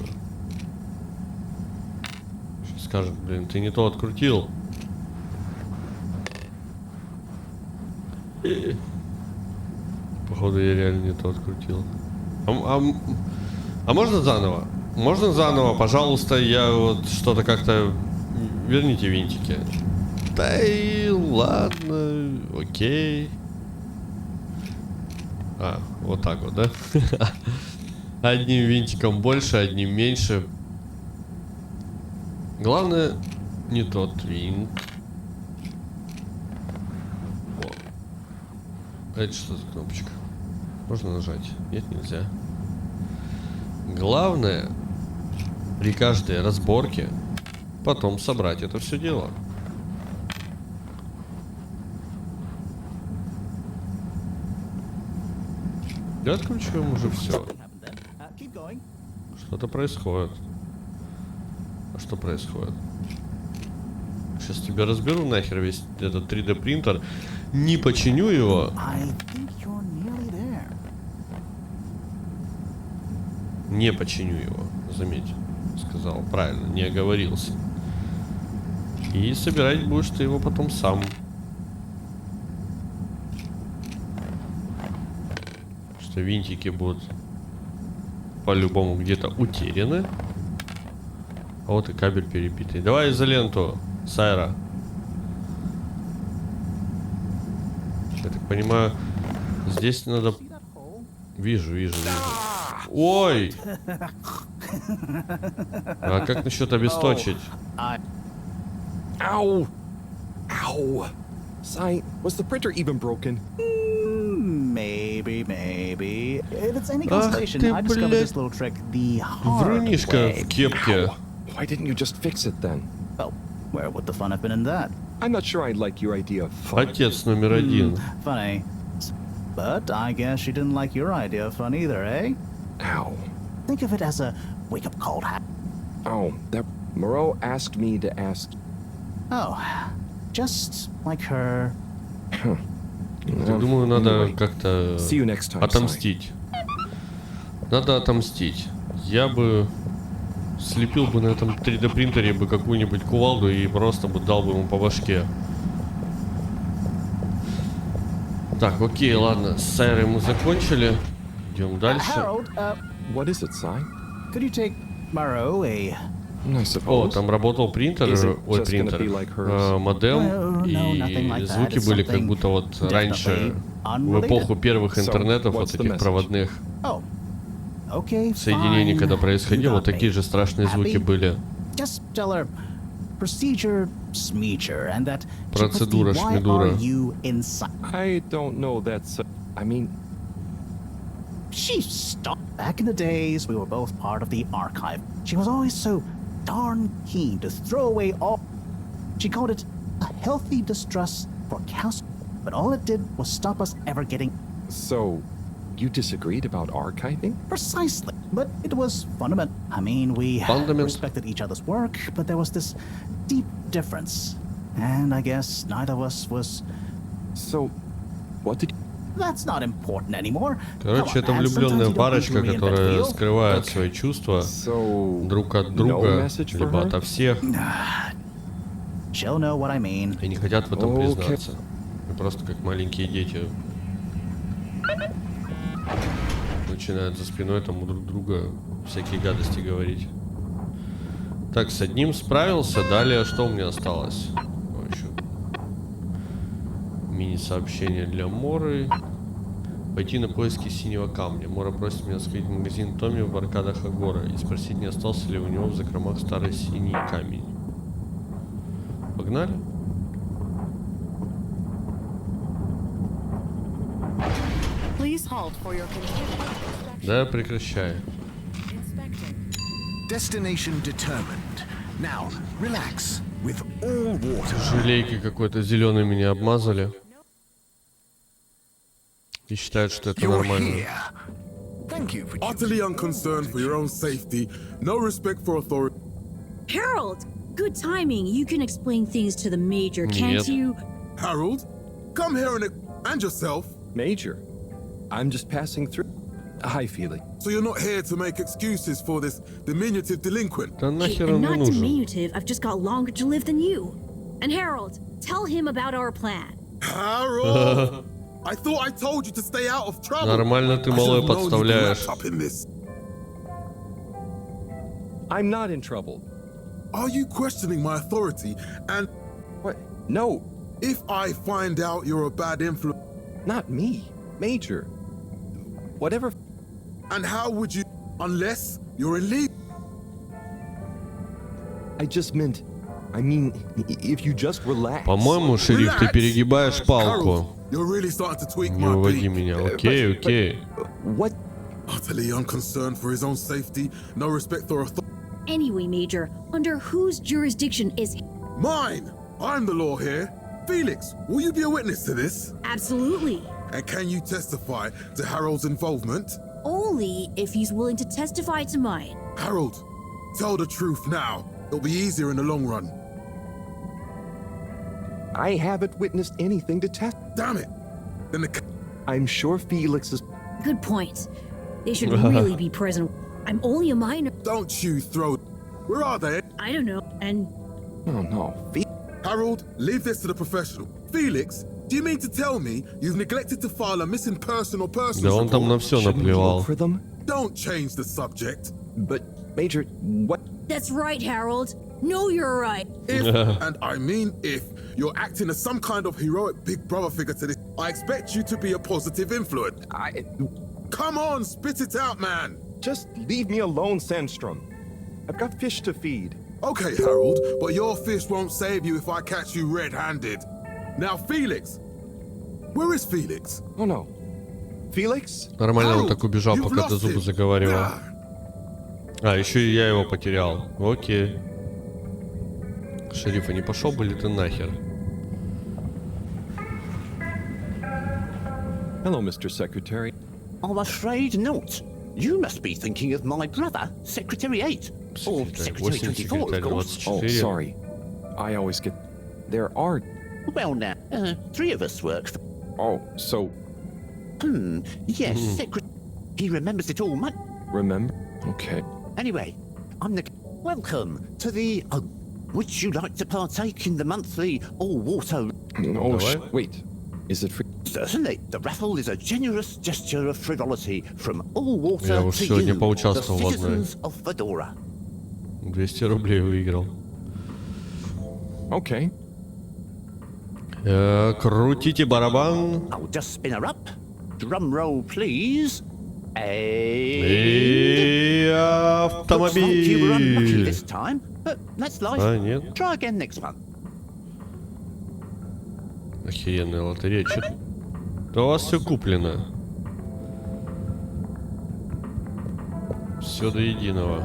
Сейчас скажет, блин, ты не то открутил. Походу, я реально не то открутил. А можно заново? Можно заново, пожалуйста, я вот что-то как-то... Верните винтики. Да и ладно, окей. А, вот так вот, да? Одним винтиком больше, одним меньше. Главное, не тот винт. О. Это что за кнопочка? Можно нажать? Нет, нельзя. Главное, при каждой разборке потом собрать это все дело. Я откручиваем уже все. Что-то происходит. А что происходит? Сейчас тебя разберу нахер весь этот 3D принтер. Не починю его. Не починю его, заметь. Сказал правильно, не оговорился. И собирать будешь ты его потом сам. Что винтики будут по-любому где-то утеряны. А вот и кабель перебитый. Давай изоленту, Сайра. Я так понимаю, здесь надо... Вижу. Ой! А как насчет обесточить? Ow! Ow! Sai, was the printer even broken? Maybe. If it's any consolation, I discovered this little trick the hard way. В кепке. Why didn't you just fix it then? Well, where would the fun have been in that? I'm not sure I like your idea of fun. Отец номер один. Funny. But I guess she didn't like your idea of fun either, eh? Ow. Think of it as a wake-up call. Oh, that Moreau asked me to ask. Oh, just like her. Думаю, надо как-то отомстить. Надо отомстить. Я бы слепил бы на этом 3D принтере бы какую-нибудь кувалду и просто бы дал бы ему по башке. Так, окей, ладно, с Сайрой мы закончили. Идем дальше. What is it, Sai? Could you take Moreau a... О, там работал принтер, модем, и звуки были как будто вот раньше, в эпоху первых интернетов, вот этих проводных соединений, когда происходило, вот такие же страшные звуки были. Процедура шмидура. She stopped. Back in the days, we were both part of the archive. She was always so darn keen to throw away all. She called it a healthy distrust for cows, but all it did was stop us ever getting. So, you disagreed about archiving? Precisely, but it was fundamental. I mean, we respected each other's work, but there was this deep difference, and I guess neither of us was. So, what did? That's not important anymore. Короче, это влюбленная парочка, которая скрывает свои чувства друг от друга, либо ото всех. И не хотят в этом признаться. И просто как маленькие дети начинают за спиной там у друг друга всякие гадости говорить. Так, с одним справился. Далее что у меня осталось? Мини-сообщение для Моры. Пойти на поиски синего камня. Мора просит меня сходить в магазин Томми в аркадах Агора и спросить, не остался ли у него в закромах старый синий камень. Погнали. Да, прекращай. Destination determined. Now, relax. With all water. Желейкой какой-то зеленый меня обмазали. И считают, что это нормально. Utterly unconcerned for your own safety, no respect for authority. Harold, good timing. You can explain things to the Major, can't you? Harold, come here and yourself. Major, I'm just passing through. Hi, Felix. So you're not here to make excuses for this diminutive delinquent? Да нахер I'm он not нужен? diminutive. I've just got longer to live than you. And Harold, tell him about our plan. Harold, I thought I told you to stay out of trouble. Нормально ты малой подставляешь. I'm not in trouble. Are you questioning my authority? And what? No. If I find out you're a bad influence, not me, Major. Whatever. And how would you, unless you're in league? I just meant, I mean, if you just relax. По-моему, шериф, ты перегибаешь палку. You're really starting to tweak Не my уводи beak. меня. Окей, окей. What? Utterly unconcerned for his own safety, no respect for authority. Anyway, Major, under whose jurisdiction is... Mine! I'm the law here. Felix, will you be a witness to this? Absolutely. And can you testify to Harold's involvement? Only if he's willing to testify to mine. Harold, tell the truth now. It'll be easier in the long run. I haven't witnessed anything to test. Damn it! Then I'm sure Felix is... Good point. They should really be present. I'm only a minor. Don't you throw... Where are they? I don't know, and... Oh no, Harold, leave this to the professional. Felix, do you mean to tell me you've neglected to file a missing person or persons Да он там на report? все наплевал. For them? Don't change the subject. But, Major, what? That's right, Harold. No, you're right. If, and I mean if, you're acting as some kind of heroic big brother figure to this, I expect you to be a positive influence. Come on, spit it out, man. Just leave me alone, Sandstrom. I've got fish to feed. Okay, Harold, but your fish won't save you if I catch you red-handed. Now, Felix. Where is Felix? Oh no. Felix? Нормально он так убежал, пока ты зубы заговаривал. А, еще и я его потерял. Окей. Шериф, а не пошел бы ли ты нахер? Hello, Mr. Secretary. I'm afraid not. You must be thinking of my brother, Secretary 8. Or Secretary 24, of course. Oh, sorry. I always get... There are... Well now, 3 of us work for... Oh, so... Yes, Secretary... He remembers it all, mate. Remember? Okay. Anyway, I'm the... Welcome to the... would you like to partake in the monthly all-water... Oh, wait. Is it free? Certainly. The raffle is a generous gesture of frivolity from all water Я уж to сегодня you, поучаствовал the в одной. citizens of Fedora. 200 рублей выиграл. Okay. Крутите барабан. I'll just spin her up. Drum roll, please. И Looks like you were unlucky автомобиль. this time, but that's life. А, нет. Try again next one. Охеренная лотерея. Да у вас все куплено. Все до единого.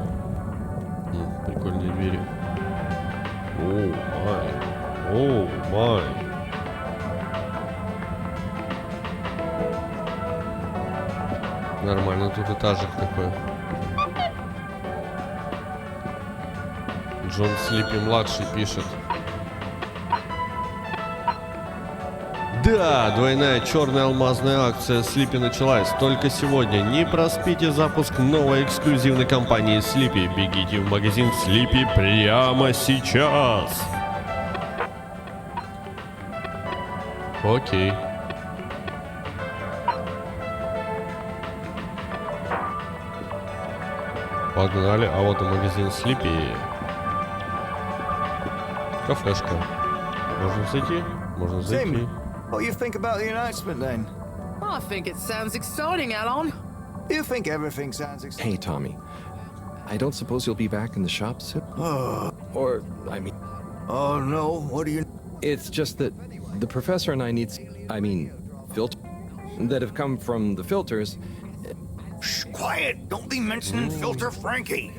Прикольные двери. Оу, май. Оу, май. Нормально, тут этажик такой. Джон Слипи младший пишет. Да, двойная черная алмазная акция Слипи началась только сегодня. Не проспите запуск новой эксклюзивной кампании Слипи. Бегите в магазин Слипи прямо сейчас. Окей. Погнали, а вот и магазин Слипи. Кафешка. Можно зайти? Можно зайти. What do you think about the announcement then? I think it sounds exciting, Alan. You think everything sounds exciting? Hey, Tommy. I don't suppose you'll be back in the shop soon? Or, I mean, Oh no, what do you... It's just that the professor and I need, filters that have come from the filters. Shh, quiet! Don't be mentioning Filter Frankie.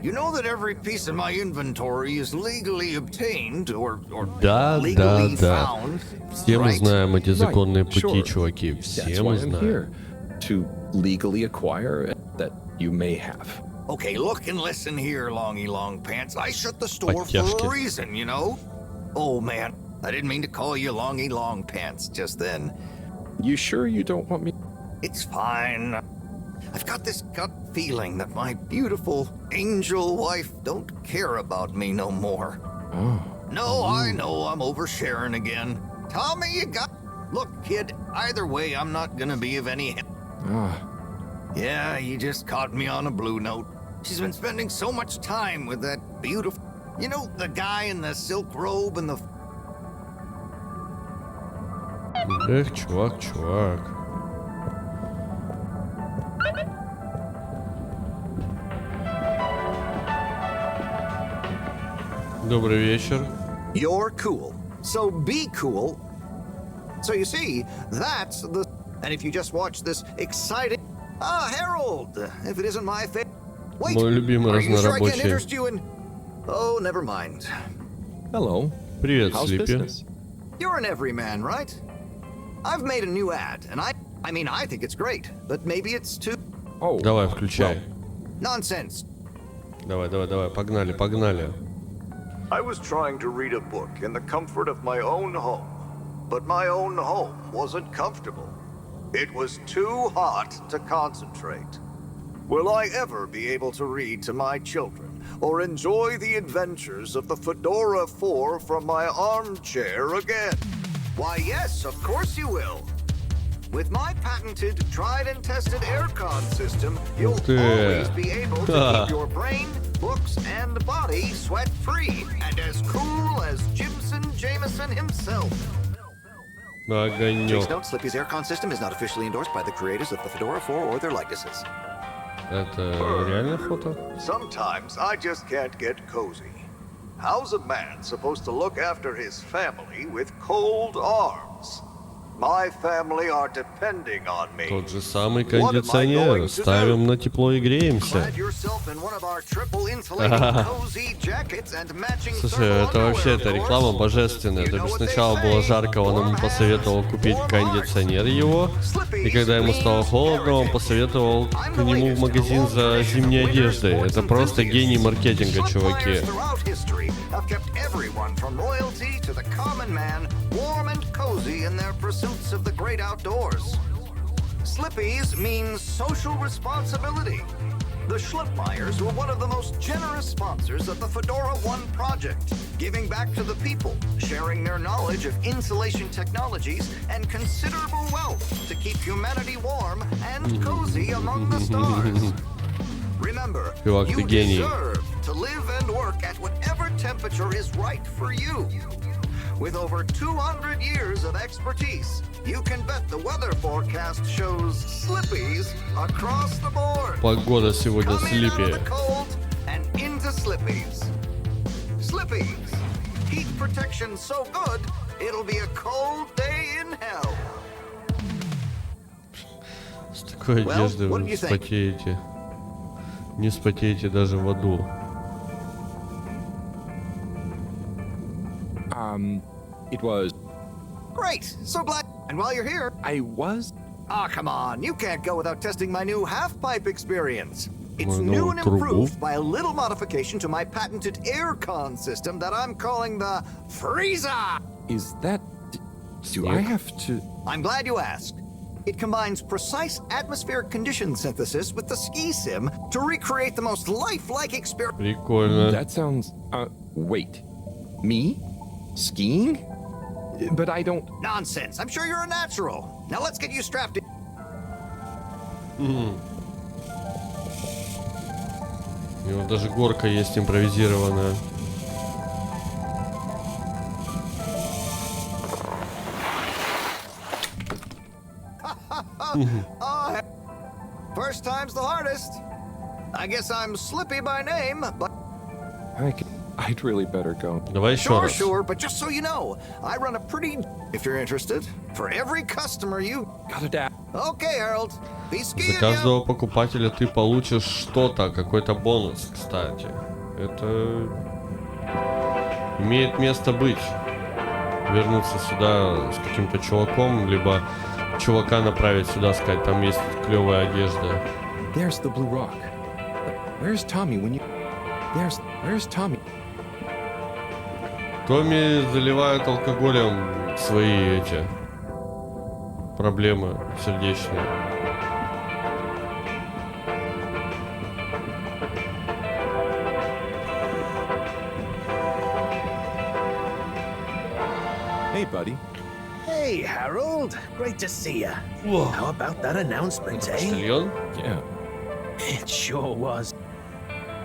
You know that every piece of my inventory is legally obtained or legally found. Все мы знаем эти законные пути, чуваки. Все мы знаем. To legally acquire that you may have. Okay, look and listen here, Longy Long Pants. I shut the store for a reason, you know? Oh man, I didn't mean to call you Longy Long Pants just then. You sure you don't want me? It's fine. I've got this gut feeling that my beautiful angel wife don't care about me no more. Oh. No, I know I'm oversharing again. Tommy, you got... Look, kid, either way, I'm not gonna be of any help. Yeah, you just caught me on a blue note. She's been spending so much time with that beautiful... You know, the guy in the silk robe and the... Эх, чувак. Добрый вечер. You're cool, so be cool. So you see, that's the... And if you just watch this exciting... Harold, if it isn't my favorite... Wait, Мой любимый are you sure I can't разнорабочий. interest you in... Oh, never mind. Hello. Привет, How's Слипи. business? You're an everyman, right? I've made a new ad, and I think it's great, but maybe it's too... Oh. Давай, включай. Nonsense. Давай, погнали. I was trying to read a book in the comfort of my own home, but my own home wasn't comfortable. It was too hot to concentrate. Will I ever be able to read to my children or enjoy the adventures of the Fedora 4 from my armchair again? Why, yes, of course you will. With my patented, tried and tested aircon system, you'll always be able to keep your brain, books, and body sweat-free and as cool as Jimson Jameson himself. Огонёк. Please note, Slippy's aircon system is not officially endorsed by the creators of the Fedora 4 or their likenesses. Это реальное фото? Sometimes I just can't get cozy. How's a man supposed to look after his family with cold arms? My family are depending on me. Тот же самый кондиционер. Ставим на тепло и греемся. Слушай, это вообще реклама божественная. То есть сначала было жарко, он ему посоветовал купить кондиционер его. И когда ему стало холодно, он посоветовал к нему в магазин за зимней одеждой. Это просто гений маркетинга, чуваки. Of the great outdoors. Slippies means social responsibility. The Schlippmeyers were one of the most generous sponsors of the Fedora 1 project, giving back to the people, sharing their knowledge of insulation technologies and considerable wealth to keep humanity warm and cozy among the stars. Remember, you deserve to live and work at whatever temperature is right for you. With over 200 years of expertise, you can bet the weather forecast shows Slippies across the board. Погода сегодня Слипи. And into Slippies. Slippies. Heat protection so good, it'll be a cold day in hell. С такой одеждой вы вспотеете. Не вспотеете даже в аду. It was... Great! So glad... And while you're here... I was... Ah, come on. You can't go without testing my new half-pipe experience. It's new and improved by a little modification to my patented aircon system that I'm calling the Freezer! Is that... Do I have to... I'm glad you asked. It combines precise atmospheric condition synthesis with the ski sim to recreate the most lifelike experience. Прикольно. That sounds... wait. Me? Skiing? But I don't... Nonsense. I'm sure you're a natural. Now let's get you strapped in. У него даже горка есть импровизированная. First time's the hardest. I guess I'm Slippy by name, but... I'd really better go. Давай еще Sure, раз. sure, but just so you know, I run a pretty, if you're interested, for every customer you... Gotta dab. Okay, Harold. Be За skiing, каждого покупателя ты получишь что-то, какой-то бонус, кстати. Это имеет место быть. Вернуться сюда с каким-то чуваком, либо чувака направить сюда, сказать, там есть клевая одежда. There's the blue rock. Where's Tommy when you... Where's Tommy? Томми заливает алкоголем свои эти проблемы сердечные. Hey, buddy. Hey, Harold. Great to see you. Whoa. How about that announcement, eh? Почтальон? Yeah. It sure was.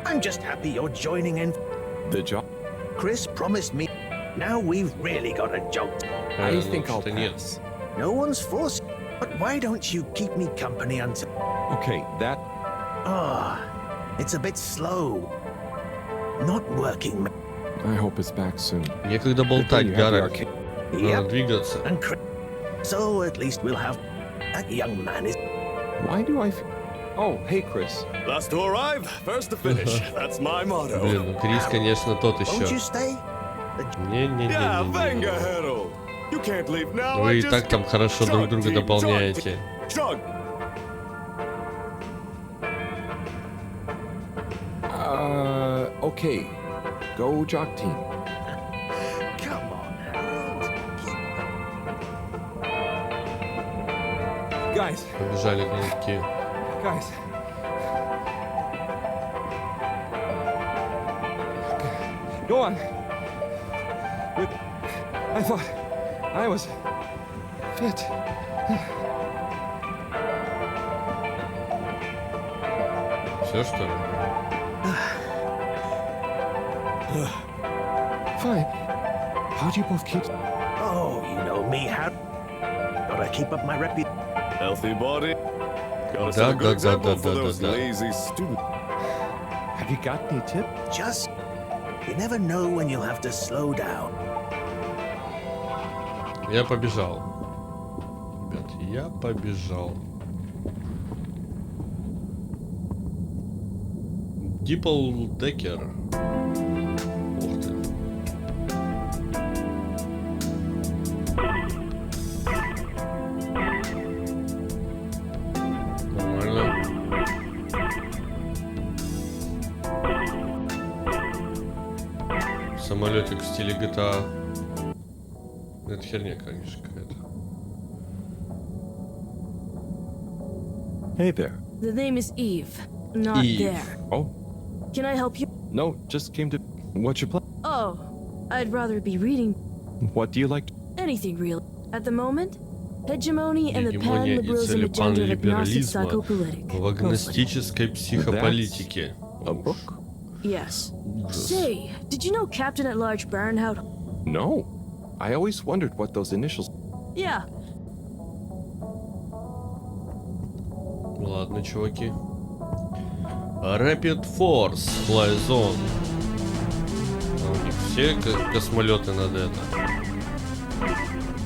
I'm just happy you're joining in. The job? Chris promised me. Now we've really got a joke. I think I'll pass. No one's forced. But why don't you keep me company until... Okay, that... it's a bit slow. Not working. I hope it's back soon. Некогда болтать, Гарольд. Надо двигаться. And so at least we'll have... That young man is... Why do I... Oh, hey, Chris. Last to arrive, first to finish. That's my motto. Блин, ну Крис, конечно, тот Won't you еще. stay? Yeah, venga, Не-не-не. Harold. You can't leave now. Вы I и just так там хорошо друг друга дополняете. Chug. Okay. Go jock team. Come on, Harold. Guys. Побежали голубки. Guys. Go on. I thought I was fit. Все, что ли? Fine. How do you both keep... Oh, you know me, Harold. Gotta keep up my reputation. Healthy body. Gotta Да, set a good да, example да, for да, those да. lazy students. Have you got any tip? Just... You never know when you'll have to slow down. Я побежал. Ребят, я побежал. Дипл-декер. Ух ты. Нормально. Самолетик в стиле GTA. Это херня, конечно, какая-то. Hey there. The name is Eve, not Eve. there. Oh, Can I help you? no, just came to... What's your plan? Oh, I'd rather be reading What do you like? anything real. At the moment, hegemony and the Гегемония и pan-liberalism цели agenda of agnostic панлиберализма psychopolitic. в агностической психополитике. A book? Yes. Ужас. Say, did you know Captain at Large Baronhout? No. I always wondered what those initials... Yeah. Ладно, чуваки. Rapid Force Fly Zone. А у них все космолеты надо это.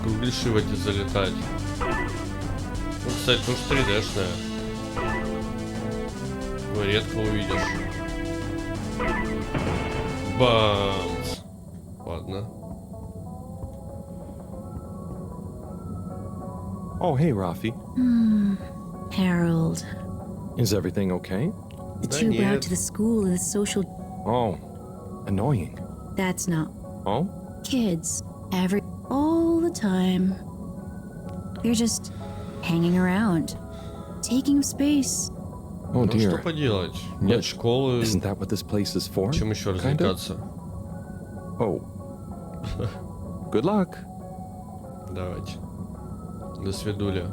Кругляши в эти залетать. Ну, кстати, уж 3D-шная. Его редко увидишь. Бамс. Ладно. Oh, hey, Rafi. Harold. Is everything okay? The Да tube route нет. to the school and the social... Oh, annoying. That's not... Oh? Kids. All the time. They're just hanging around. Taking up space. Oh, Ну что dear. поделать? Нет школы. Isn't that what this place is for? Чем еще Kinda? развлекаться? Oh. Good luck. Давайте. До свидуля.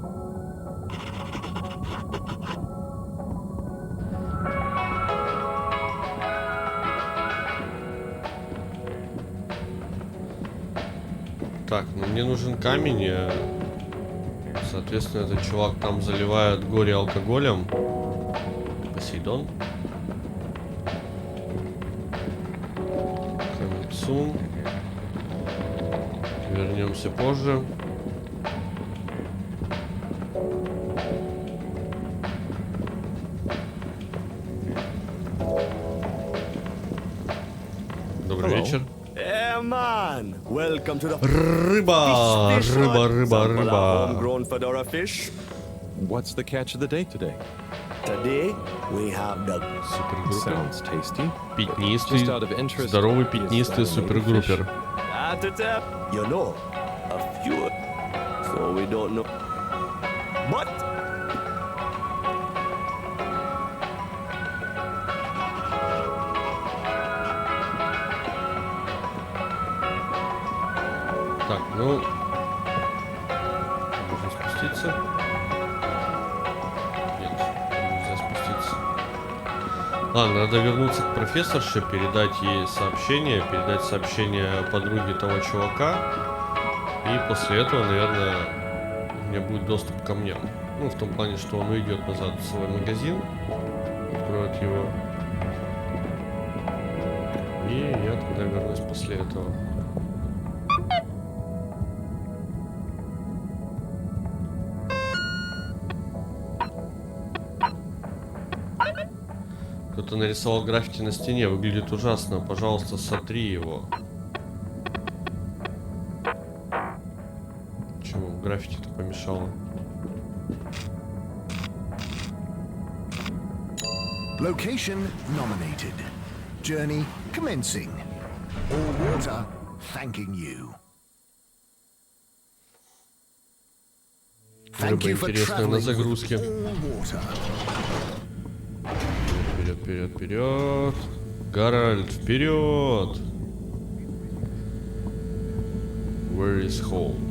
Так, ну мне нужен камень. Соответственно, этот чувак там заливает горе алкоголем. Посейдон. soon. Вернемся позже. Добрый вечер. Рыба! Рыба! Homegrown Fedora fish. What's the catch of the day today? Today we have the Sounds tasty. Пятнистый, здоровый пятнистый супергруппер. You know, a few, so we don't know. But Так, ну... Можно спуститься? Нет, нельзя спуститься. Ладно, надо вернуться к профессорше, передать ей сообщение, передать сообщение подруге того чувака. И после этого, наверное, у меня будет доступ ко мне. Ну, в том плане, что он уйдет назад в свой магазин, откроет его. И я тогда вернусь после этого. Кто-то нарисовал граффити на стене, выглядит ужасно. Пожалуйста, сотри его. Почему граффити-то помешало? Location nominated. Journey commencing. All water thanking you. Рыба интересная на загрузке. Вперед, вперед, вперед. Гарольд, вперед. Where is home?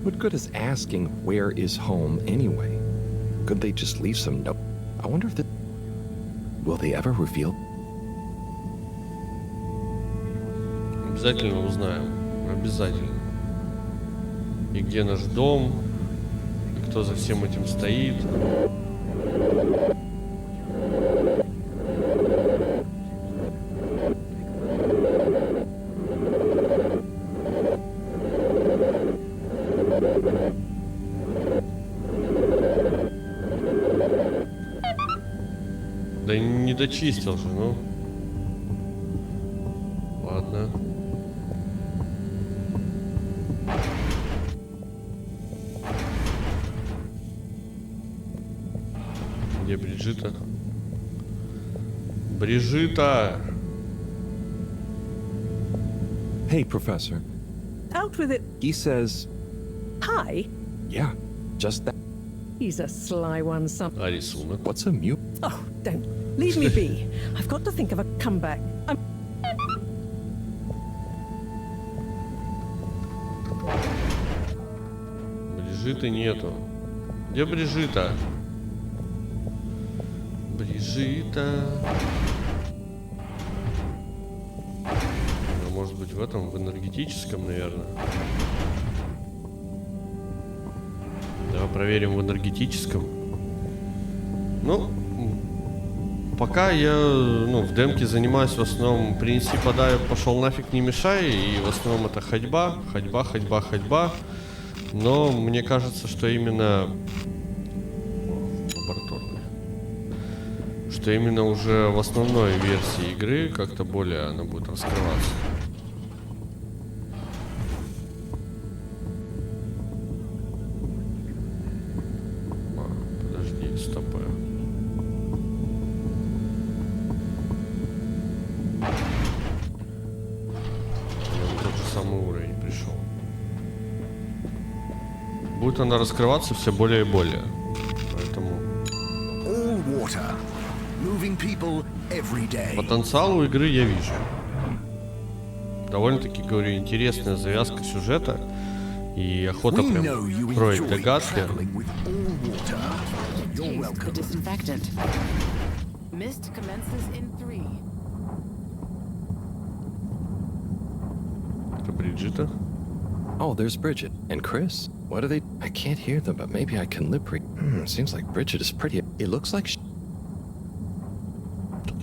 What good is asking where is home anyway? Could they just leave some note? I wonder if will they ever reveal? Обязательно узнаем. Обязательно. И где наш дом? И кто за всем этим стоит? Да не дочистил же, ну. Ладно. Где Бриджита? Бриджита! Hey, Professor. Out with it. He says... Hi? Yeah, just that. He's a sly one, some... А рисунок? What's a mute? Oh, don't. Leave me be. I've got to think of a comeback. Бриджиты нету. Где Бриджита? Бриджита. Ну, может быть в этом, в энергетическом, наверное. Давай проверим в энергетическом. Ну, пока я, в демке занимаюсь в основном принеси, подай, пошел нафиг, не мешай. И в основном это ходьба, ходьба, ходьба, ходьба. Но мне кажется, что именно... Что именно уже в основной версии игры как-то более она будет раскрываться. Подожди, стопэ. На тот же самый уровень пришел. Будет она раскрываться все более и более. Поэтому... Потенциал у игры я вижу. Довольно-таки, говорю, интересная завязка сюжета. И охота прям строить догадки. Это Бриджита. Oh, there's Bridget. And Chris? What are they? I can't hear them, but maybe I can lip read. Seems like Bridget is pretty. It looks like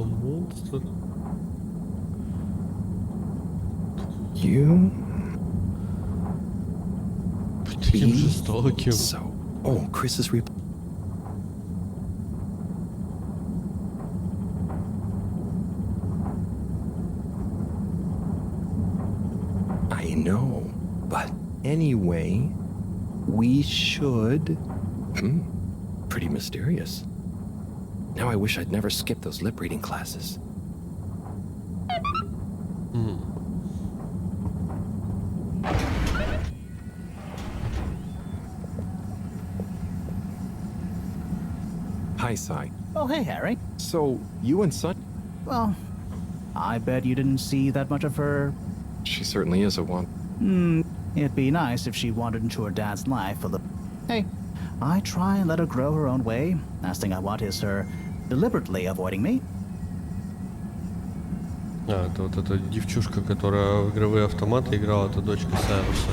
Монстр. You? Таким жестоким. So, oh, Chris's reply. I know, but anyway, we should. Pretty mysterious. Now I wish I'd never skipped those lip reading classes. Hi, Sai. Oh, hey, Harry. So, you and Sun? Well, I bet you didn't see that much of her. She certainly is a one. It'd be nice if she wandered into her dad's life a little. Hey, I try and let her grow her own way. Last thing I want is her deliberately avoiding me. Это вот эта девчушка, которая в игровые автоматы играла, это дочка Сайруса.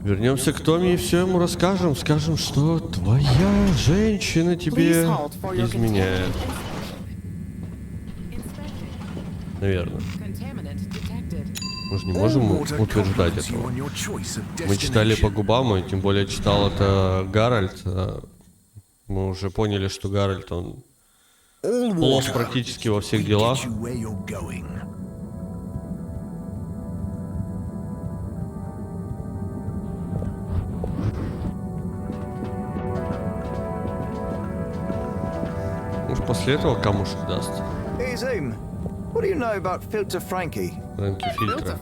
Вернемся к Томми и все ему расскажем. Скажем, что твоя женщина тебе изменяет. Наверное. Мы же не можем утверждать этого. Мы читали по губам, и тем более читал это Гарольд. Мы уже поняли, что Гарольд, он плох практически во всех делах. Может, после этого камушек даст. What do you know about Filter Frankie? Фрэнки фильтра.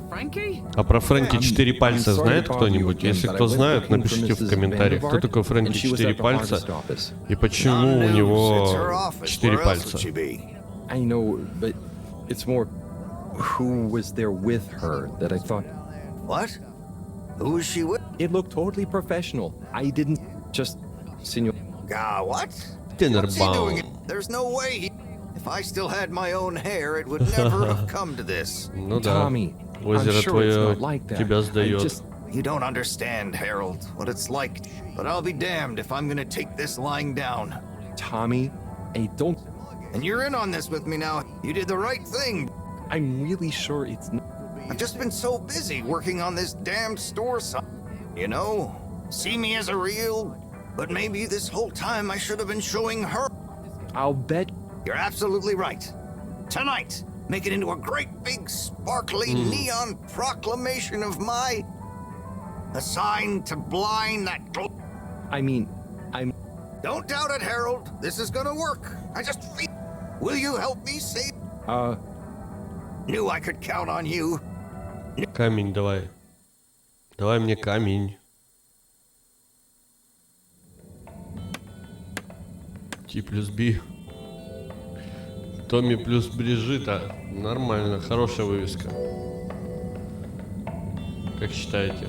А про Фрэнки 4 пальца знает кто-нибудь? Если кто знает, напишите в комментариях, кто такой Фрэнки 4 пальца и почему у него 4 пальца. I know, but it's more who was there with her that I thought. What? Who was she with? It looked totally professional. I didn't just Senor. What? What's he doing? There's no way. If I still had my own hair, it would never have come to this. Ну да. Озеро твое тебя сдает. You don't understand, Harold, what it's like. But I'll be damned if I'm gonna take this lying down. Tommy, I don't. And you're in on this with me now. You did the right thing. I'm really sure it's not. I've just been so busy working on this damned store sign. You know, see me as a real. But maybe this whole time I should have been showing her. I'll bet. You're absolutely right. Tonight, make it into a great big sparkly neon proclamation of my... a sign to blind that... I mean, I'm... Don't doubt it, Harold. This is gonna work. I just feel... Will you help me save... Knew I could count on you. Камень давай. Давай мне камень. T плюс B. Томми плюс Бриджита. Нормально, хорошая вывеска. Как считаете?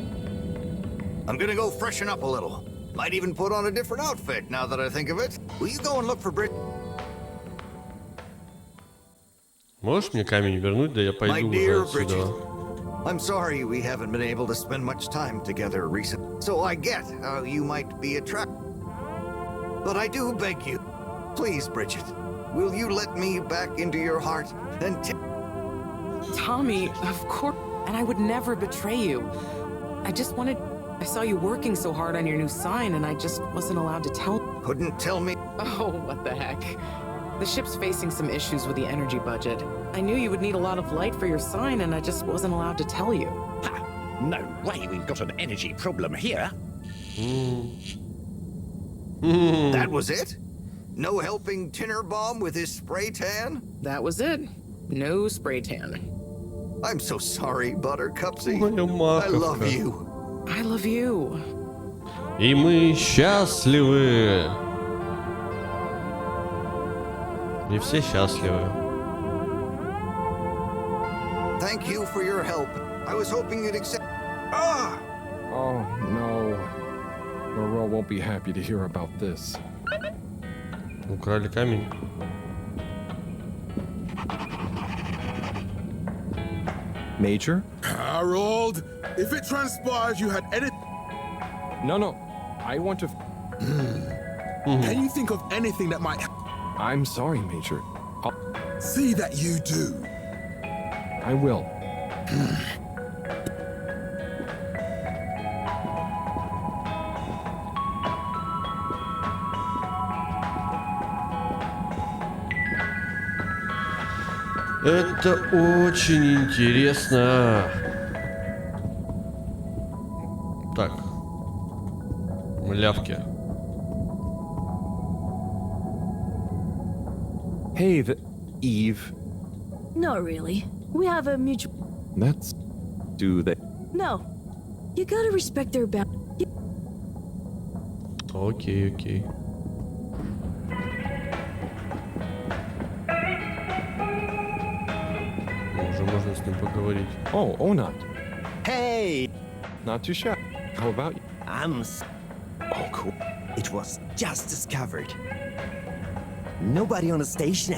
I'm gonna go freshen up a little. Might even put on a different outfit now that I think of it. Will you go and look for Brit? Можешь мне камень вернуть? Да я пойду уже отсюда. I'm sorry we haven't been able to spend much time together recently. So I get how you might be attracted. But I do beg you, please, Bridget. Will you let me back into your heart and Tommy, of course. And I would never betray you. I just wanted... I saw you working so hard on your new sign and I just wasn't allowed to tell... Couldn't tell me? Oh, what the heck. The ship's facing some issues with the energy budget. I knew you would need a lot of light for your sign and I just wasn't allowed to tell you. Ha! No way we've got an energy problem here. That was it? No helping Tinnerbomb with his spray tan? That was it. No spray tan. I'm so sorry, Buttercupsy. I love you. I love you. И мы счастливы. И все счастливы. Thank you for your help. I was hoping you'd accept... Oh, no. Moreau won't be happy to hear about this. Украли камень. Major? Harold, if it transpires you had any... No. I want to... Can you think of anything that might... I'm sorry, Major. See that you do. I will. Это очень интересно. Так. Млявки. Hey, Eve. No, really. We have a mutual... That's... Do they... No. You gotta respect their boundaries. Окей, окей. Уже можно с ним поговорить. Oh, Onat. Hey! Not too shy. How about you? Oh, cool. It was just discovered. Nobody on the station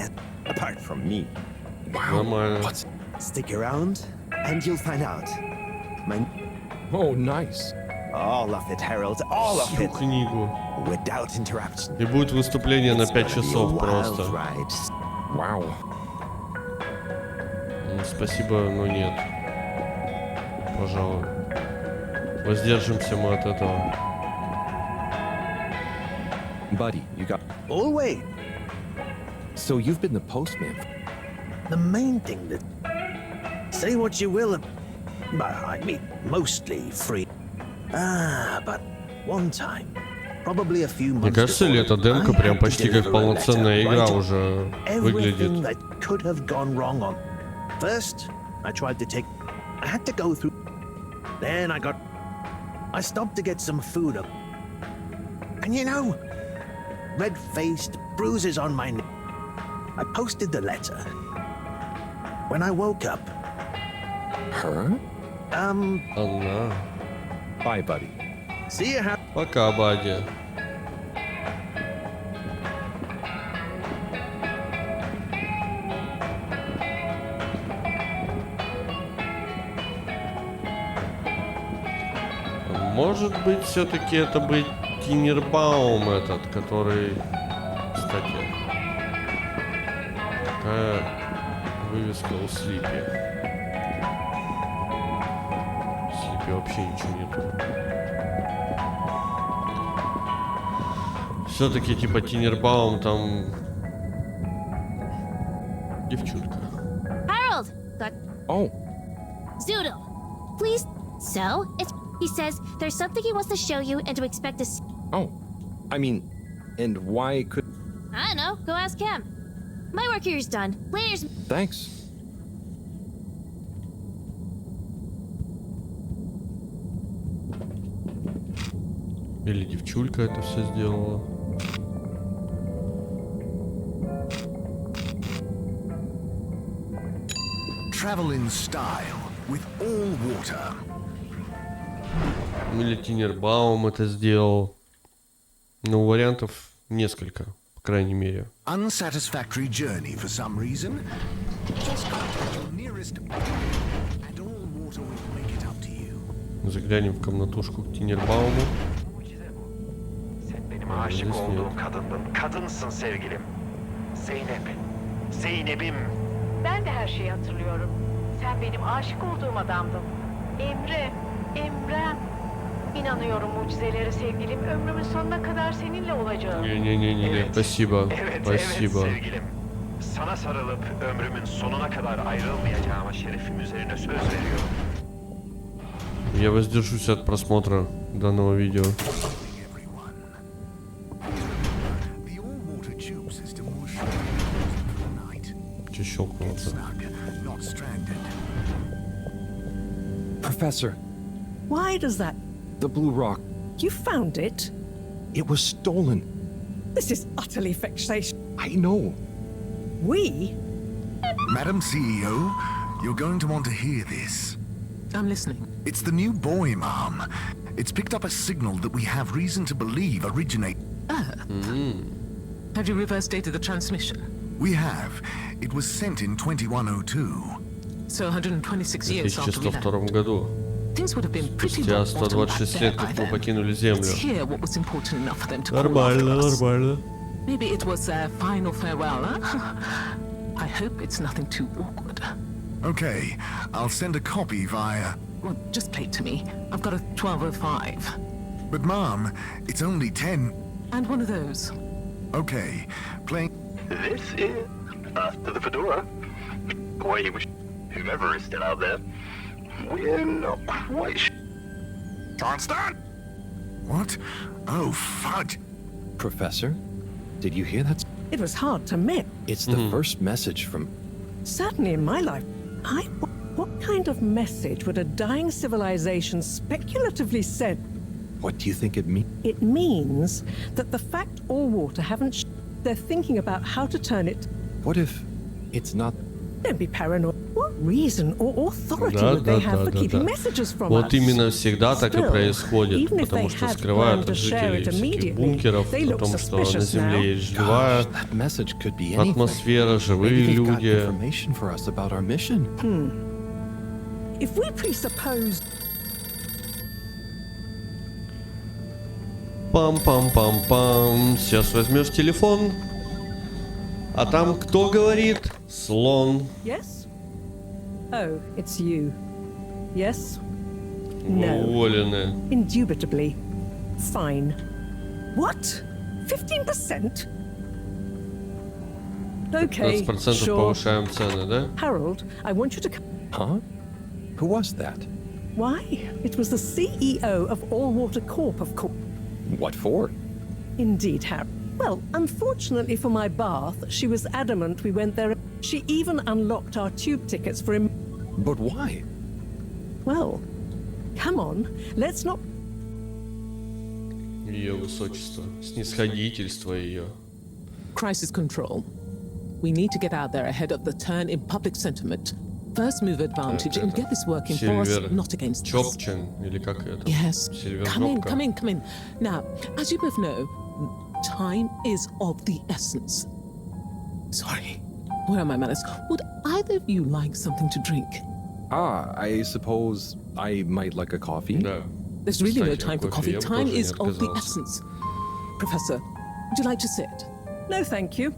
apart from me. Нормально. Stick around, and you'll find out. Oh, nice. All of it, Harold. All of Всю it. книгу. Without interruption. И будет выступление на 5 часов просто. Wow. Спасибо, но нет. Пожалуй. Воздержимся мы от этого. Buddy, you got... Oh, wait. So you've been the postman. The main thing that... Say what you will, but I mean, mostly free. But one time, probably a few months Мне кажется, ли эта демка прям почти как полноценная игра уже выглядит? that could have gone wrong on. First, I tried to take... I had to go through... Then I stopped to get some food up. And you know, red-faced, bruises on my neck. I posted the letter. When I woke up... Her? Она. Bye, buddy. See you, Пока, Бадди. Может быть, все-таки это быть Тинербаум этот, который... Кстати, какая вывеска у Слипи? В Слипи вообще ничего нету. Все-таки типа Тинербаум там... Девчонка. Harold! Oh. Zoodle! Please. So, he says there's something he wants to show you and to expect to see. Oh. I mean, and why could... I don't know. Go ask him. My work here's done. Later's... Thanks. Или девчулька это все сделала. Travel in style with all water. Или Тинербаум это сделал. Ну, вариантов несколько, по крайней мере. Unsatisfactory journey for some reason. Just contact your nearest and all water will make it up to you. Заглянем в комнатушку к Тинербауму. Benim aşık olduğum kadındın. Kadınsın sevgilim. Zeynep. Zeynep'im. Ben de her şeyi hatırlıyorum. Sen benim aşık olduğum adamdın. Emrem. İnanıyorum mucizelere sevgilim. Ömrümün sonuna kadar seninle olacağım. Не-не-не-не, спасибо. Спасибо. Evet sevgilim. Sana sarılıp ömrümün sonuna kadar ayrılmayacağıma şerefim üzerine söz veriyorum. Я воздержусь от просмотра данного видео. Че щелкнуло-то? Professor. Why does that... The blue rock. You found it? It was stolen. This is utterly vexation. I know. We? Madam CEO, you're going to want to hear this. I'm listening. It's the new buoy, Ma'am. It's picked up a signal that we have reason to believe originate... Have you reverse dated the transmission? We have. It was sent in 2102. So 126 В years after we 2102 left. году. Things would have been pretty Спустя rock bottom back 126 there лет, by как мы then. покинули Землю. It's here what was important enough for them to call Нормально, after us. нормально. Maybe it was their final farewell, huh? I hope it's nothing too awkward. Okay, I'll send a copy via... Well, just play it to me. I've got a 1205. But Mom, it's only 10... And one of those. Okay, playing... This is Earth to the Fedora. Boy, whomever is still out there. We're not quite sure. Can't stand! What? Oh, fudge! Professor, did you hear that? It was hard to miss. It's the first message from... Certainly in my life. What kind of message would a dying civilization speculatively send? What do you think it means? It means that the fact all water haven't they're thinking about how to turn it. What if it's not... Don't be paranoid. What reason or authority would they have for keeping messages from us? Вот именно всегда так и происходит, потому что скрывают от жителей всяких бункеров о том, что на Земле есть живая атмосфера, живые люди. If we presuppose... Пам-пам-пам-пам. Сейчас возьмешь телефон, а там кто говорит? Слон. Yes? Oh, it's you. Yes? No. Уволены. Indubitably. Fine. What? 15%? Okay, 15% sure. повышаем цены, да? Harold, I want you to come. Huh? Who was that? Why? It was the CEO of Allwater Corp, of course. What for? Indeed, Harold. Well, unfortunately for my bath, she was adamant we went there. She even unlocked our tube tickets for him. But why? Well, come on, let's not... Ее высочество, снисходительство ее. Crisis control. We need to get out there ahead of the turn in public sentiment. First move advantage and get this working for us, not against us. Чопчен, или как это? Yes. Come in. Now, as you both know, time is of the essence. Sorry, where are my manners? Would either of you like something to drink? I suppose I might like a coffee. Да. There's really no time for coffee. Time is of the essence. Professor, would you like to sit? No, thank you.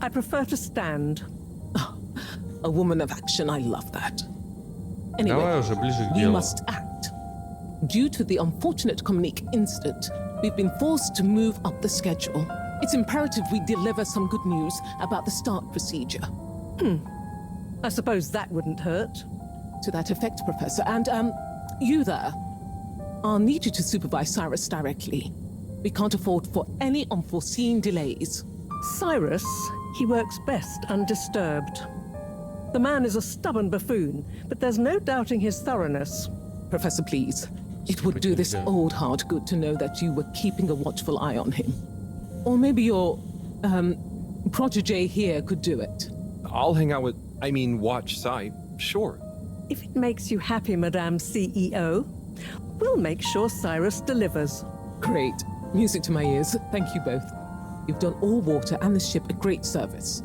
I prefer to stand. A woman of action, I love that. Anyway, we must act. Due to the unfortunate Communique incident, we've been forced to move up the schedule. It's imperative we deliver some good news about the start procedure. I suppose that wouldn't hurt. To that effect, Professor. And, you there. I'll need you to supervise Cyrus directly. We can't afford for any unforeseen delays. Cyrus, he works best undisturbed. The man is a stubborn buffoon, but there's no doubting his thoroughness. Professor, please. It would do this old heart good to know that you were keeping a watchful eye on him. Or maybe your, protégé here could do it. I'll hang out with, watch Cy, sure. If it makes you happy, Madame CEO, we'll make sure Cyrus delivers. Great. Music to my ears. Thank you both. You've done all water and the ship a great service.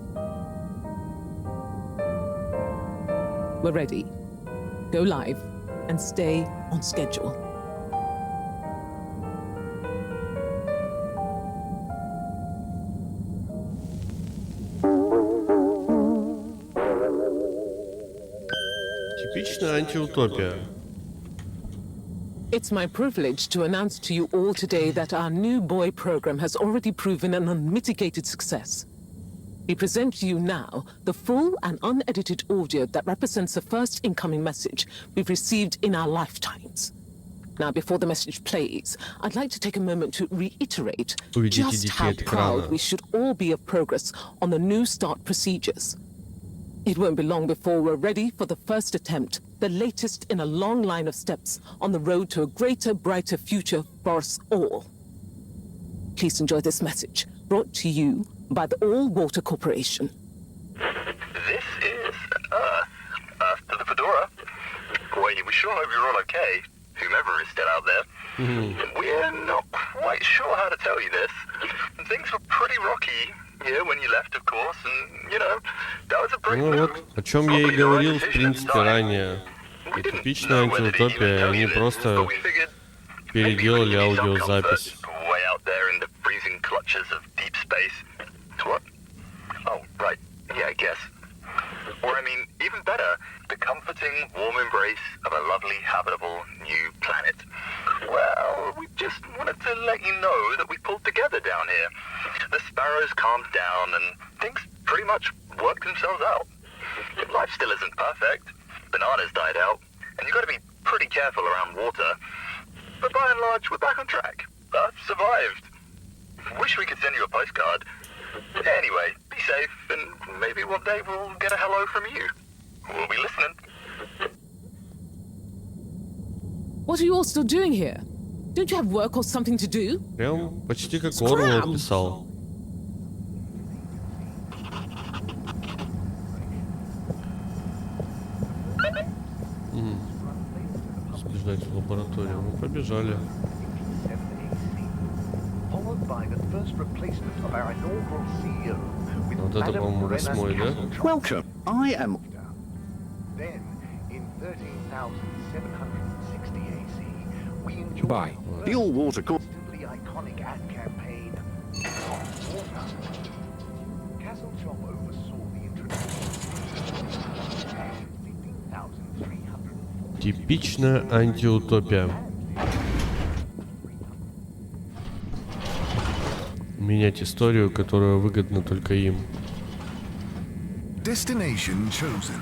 We're ready. Go live and stay on schedule. Типичная антиутопия. It's my privilege to announce to you all today that our new boy program has already proven an unmitigated success. We present to you now the full and unedited audio that represents the first incoming message we've received in our lifetimes. Now, before the message plays, I'd like to take a moment to reiterate just how proud we should all be of progress on the new start procedures. It won't be long before we're ready for the first attempt, the latest in a long line of steps on the road to a greater, brighter future for us all. Please enjoy this message, brought to you by the All-Water Corporation. This is Earth to the Fedora. Boy, we sure hope you're all okay, whomever is still out there. We're not quite sure how to tell you this. Things were pretty rocky here when you left, of course, and, that was a break. Ну вот, о чем я и говорил, в принципе, ранее. И типичная антиутопия, они просто переделали аудиозапись. Way out there in the freezing clutches of deep space. What? Oh, right. Yeah, I guess. Or, even better, the place of a lovely, habitable new planet. Well, we just wanted to let you know that we pulled together down here. The sparrows calmed down and things pretty much worked themselves out. Life still isn't perfect. Bananas died out, and you got to be pretty careful around water. But by and large, we're back on track. Earth survived. Wish we could send you a postcard. Anyway, be safe, and maybe one day we'll get a hello from you. We'll be listening. What are you all still doing here? Don't you have work or something to do? Прям почти как Орвелл писал. Сбежать в лабораторию. Мы побежали. Вот это, по-моему, 8-й, да? Welcome. I am. Then, in 13,760 AC, we enjoyed Bye. The all-water course. the iconic ad campaign, Hot Water. Castle Chop oversaw the introduction of 15,300. Типичная антиутопия. Менять историю, которая выгодна только им. Destination chosen.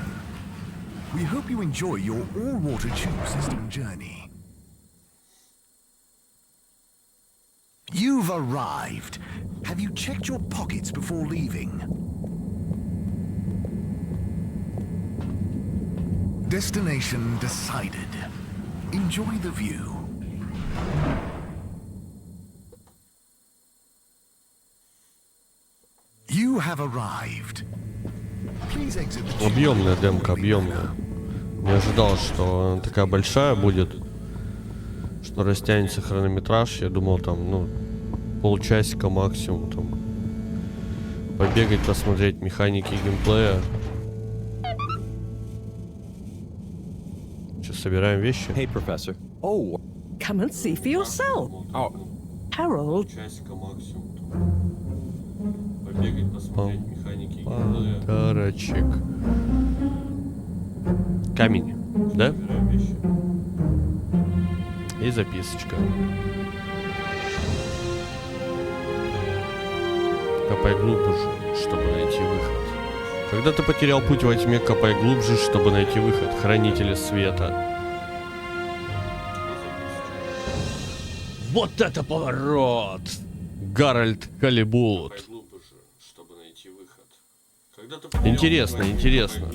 We hope you enjoy your all-water tube system journey. You've arrived. Have you checked your pockets before leaving? Destination decided. Enjoy the view. You have arrived. Please exit the tube. Объемная демка, объемная. Не ожидал, что она такая большая будет, что растянется хронометраж. Я думал, там, ну, полчасика максимум, там, побегать, посмотреть механики геймплея. Сейчас собираем вещи. Hey, Professor. Oh. Come and see for yourself. Oh. Harold. Полчасика максимум. Побегать, посмотреть механики геймплея. Подарочек. Камень, да? И записочка. Копай глубже, чтобы найти выход. Когда ты потерял путь во тьме, копай глубже, чтобы найти выход. Хранители света. Вот это поворот! Гарольд Халибут. Интересно, интересно.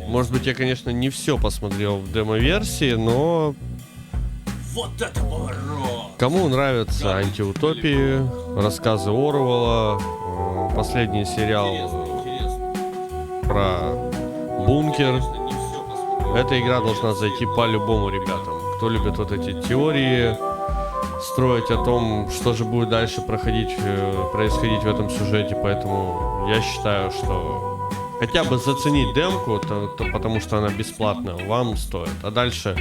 Может быть, я, конечно, не все посмотрел в демо-версии, но... Вот это поворот! Кому нравятся антиутопии, рассказы Орвелла, последний сериал про бункер, эта игра должна зайти по-любому, ребятам. Кто любит вот эти теории, строить о том, что же будет дальше происходить в этом сюжете, поэтому я считаю, что хотя бы заценить демку, потому что она бесплатная, вам стоит. А дальше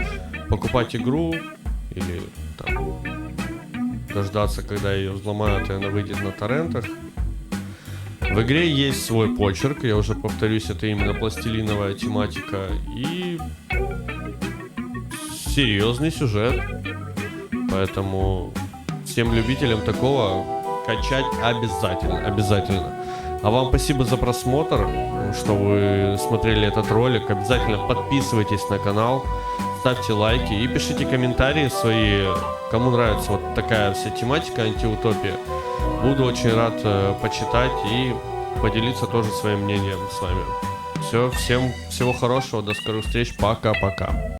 покупать игру или там, дождаться, когда ее взломают и она выйдет на торрентах. В игре есть свой почерк, я уже повторюсь, это именно пластилиновая тематика и серьезный сюжет. Поэтому всем любителям такого качать обязательно. А вам спасибо за просмотр, что вы смотрели этот ролик. Обязательно подписывайтесь на канал, ставьте лайки и пишите комментарии свои, кому нравится вот такая вся тематика антиутопия. Буду очень рад почитать и поделиться тоже своим мнением с вами. Все, всем всего хорошего, до скорых встреч, пока-пока.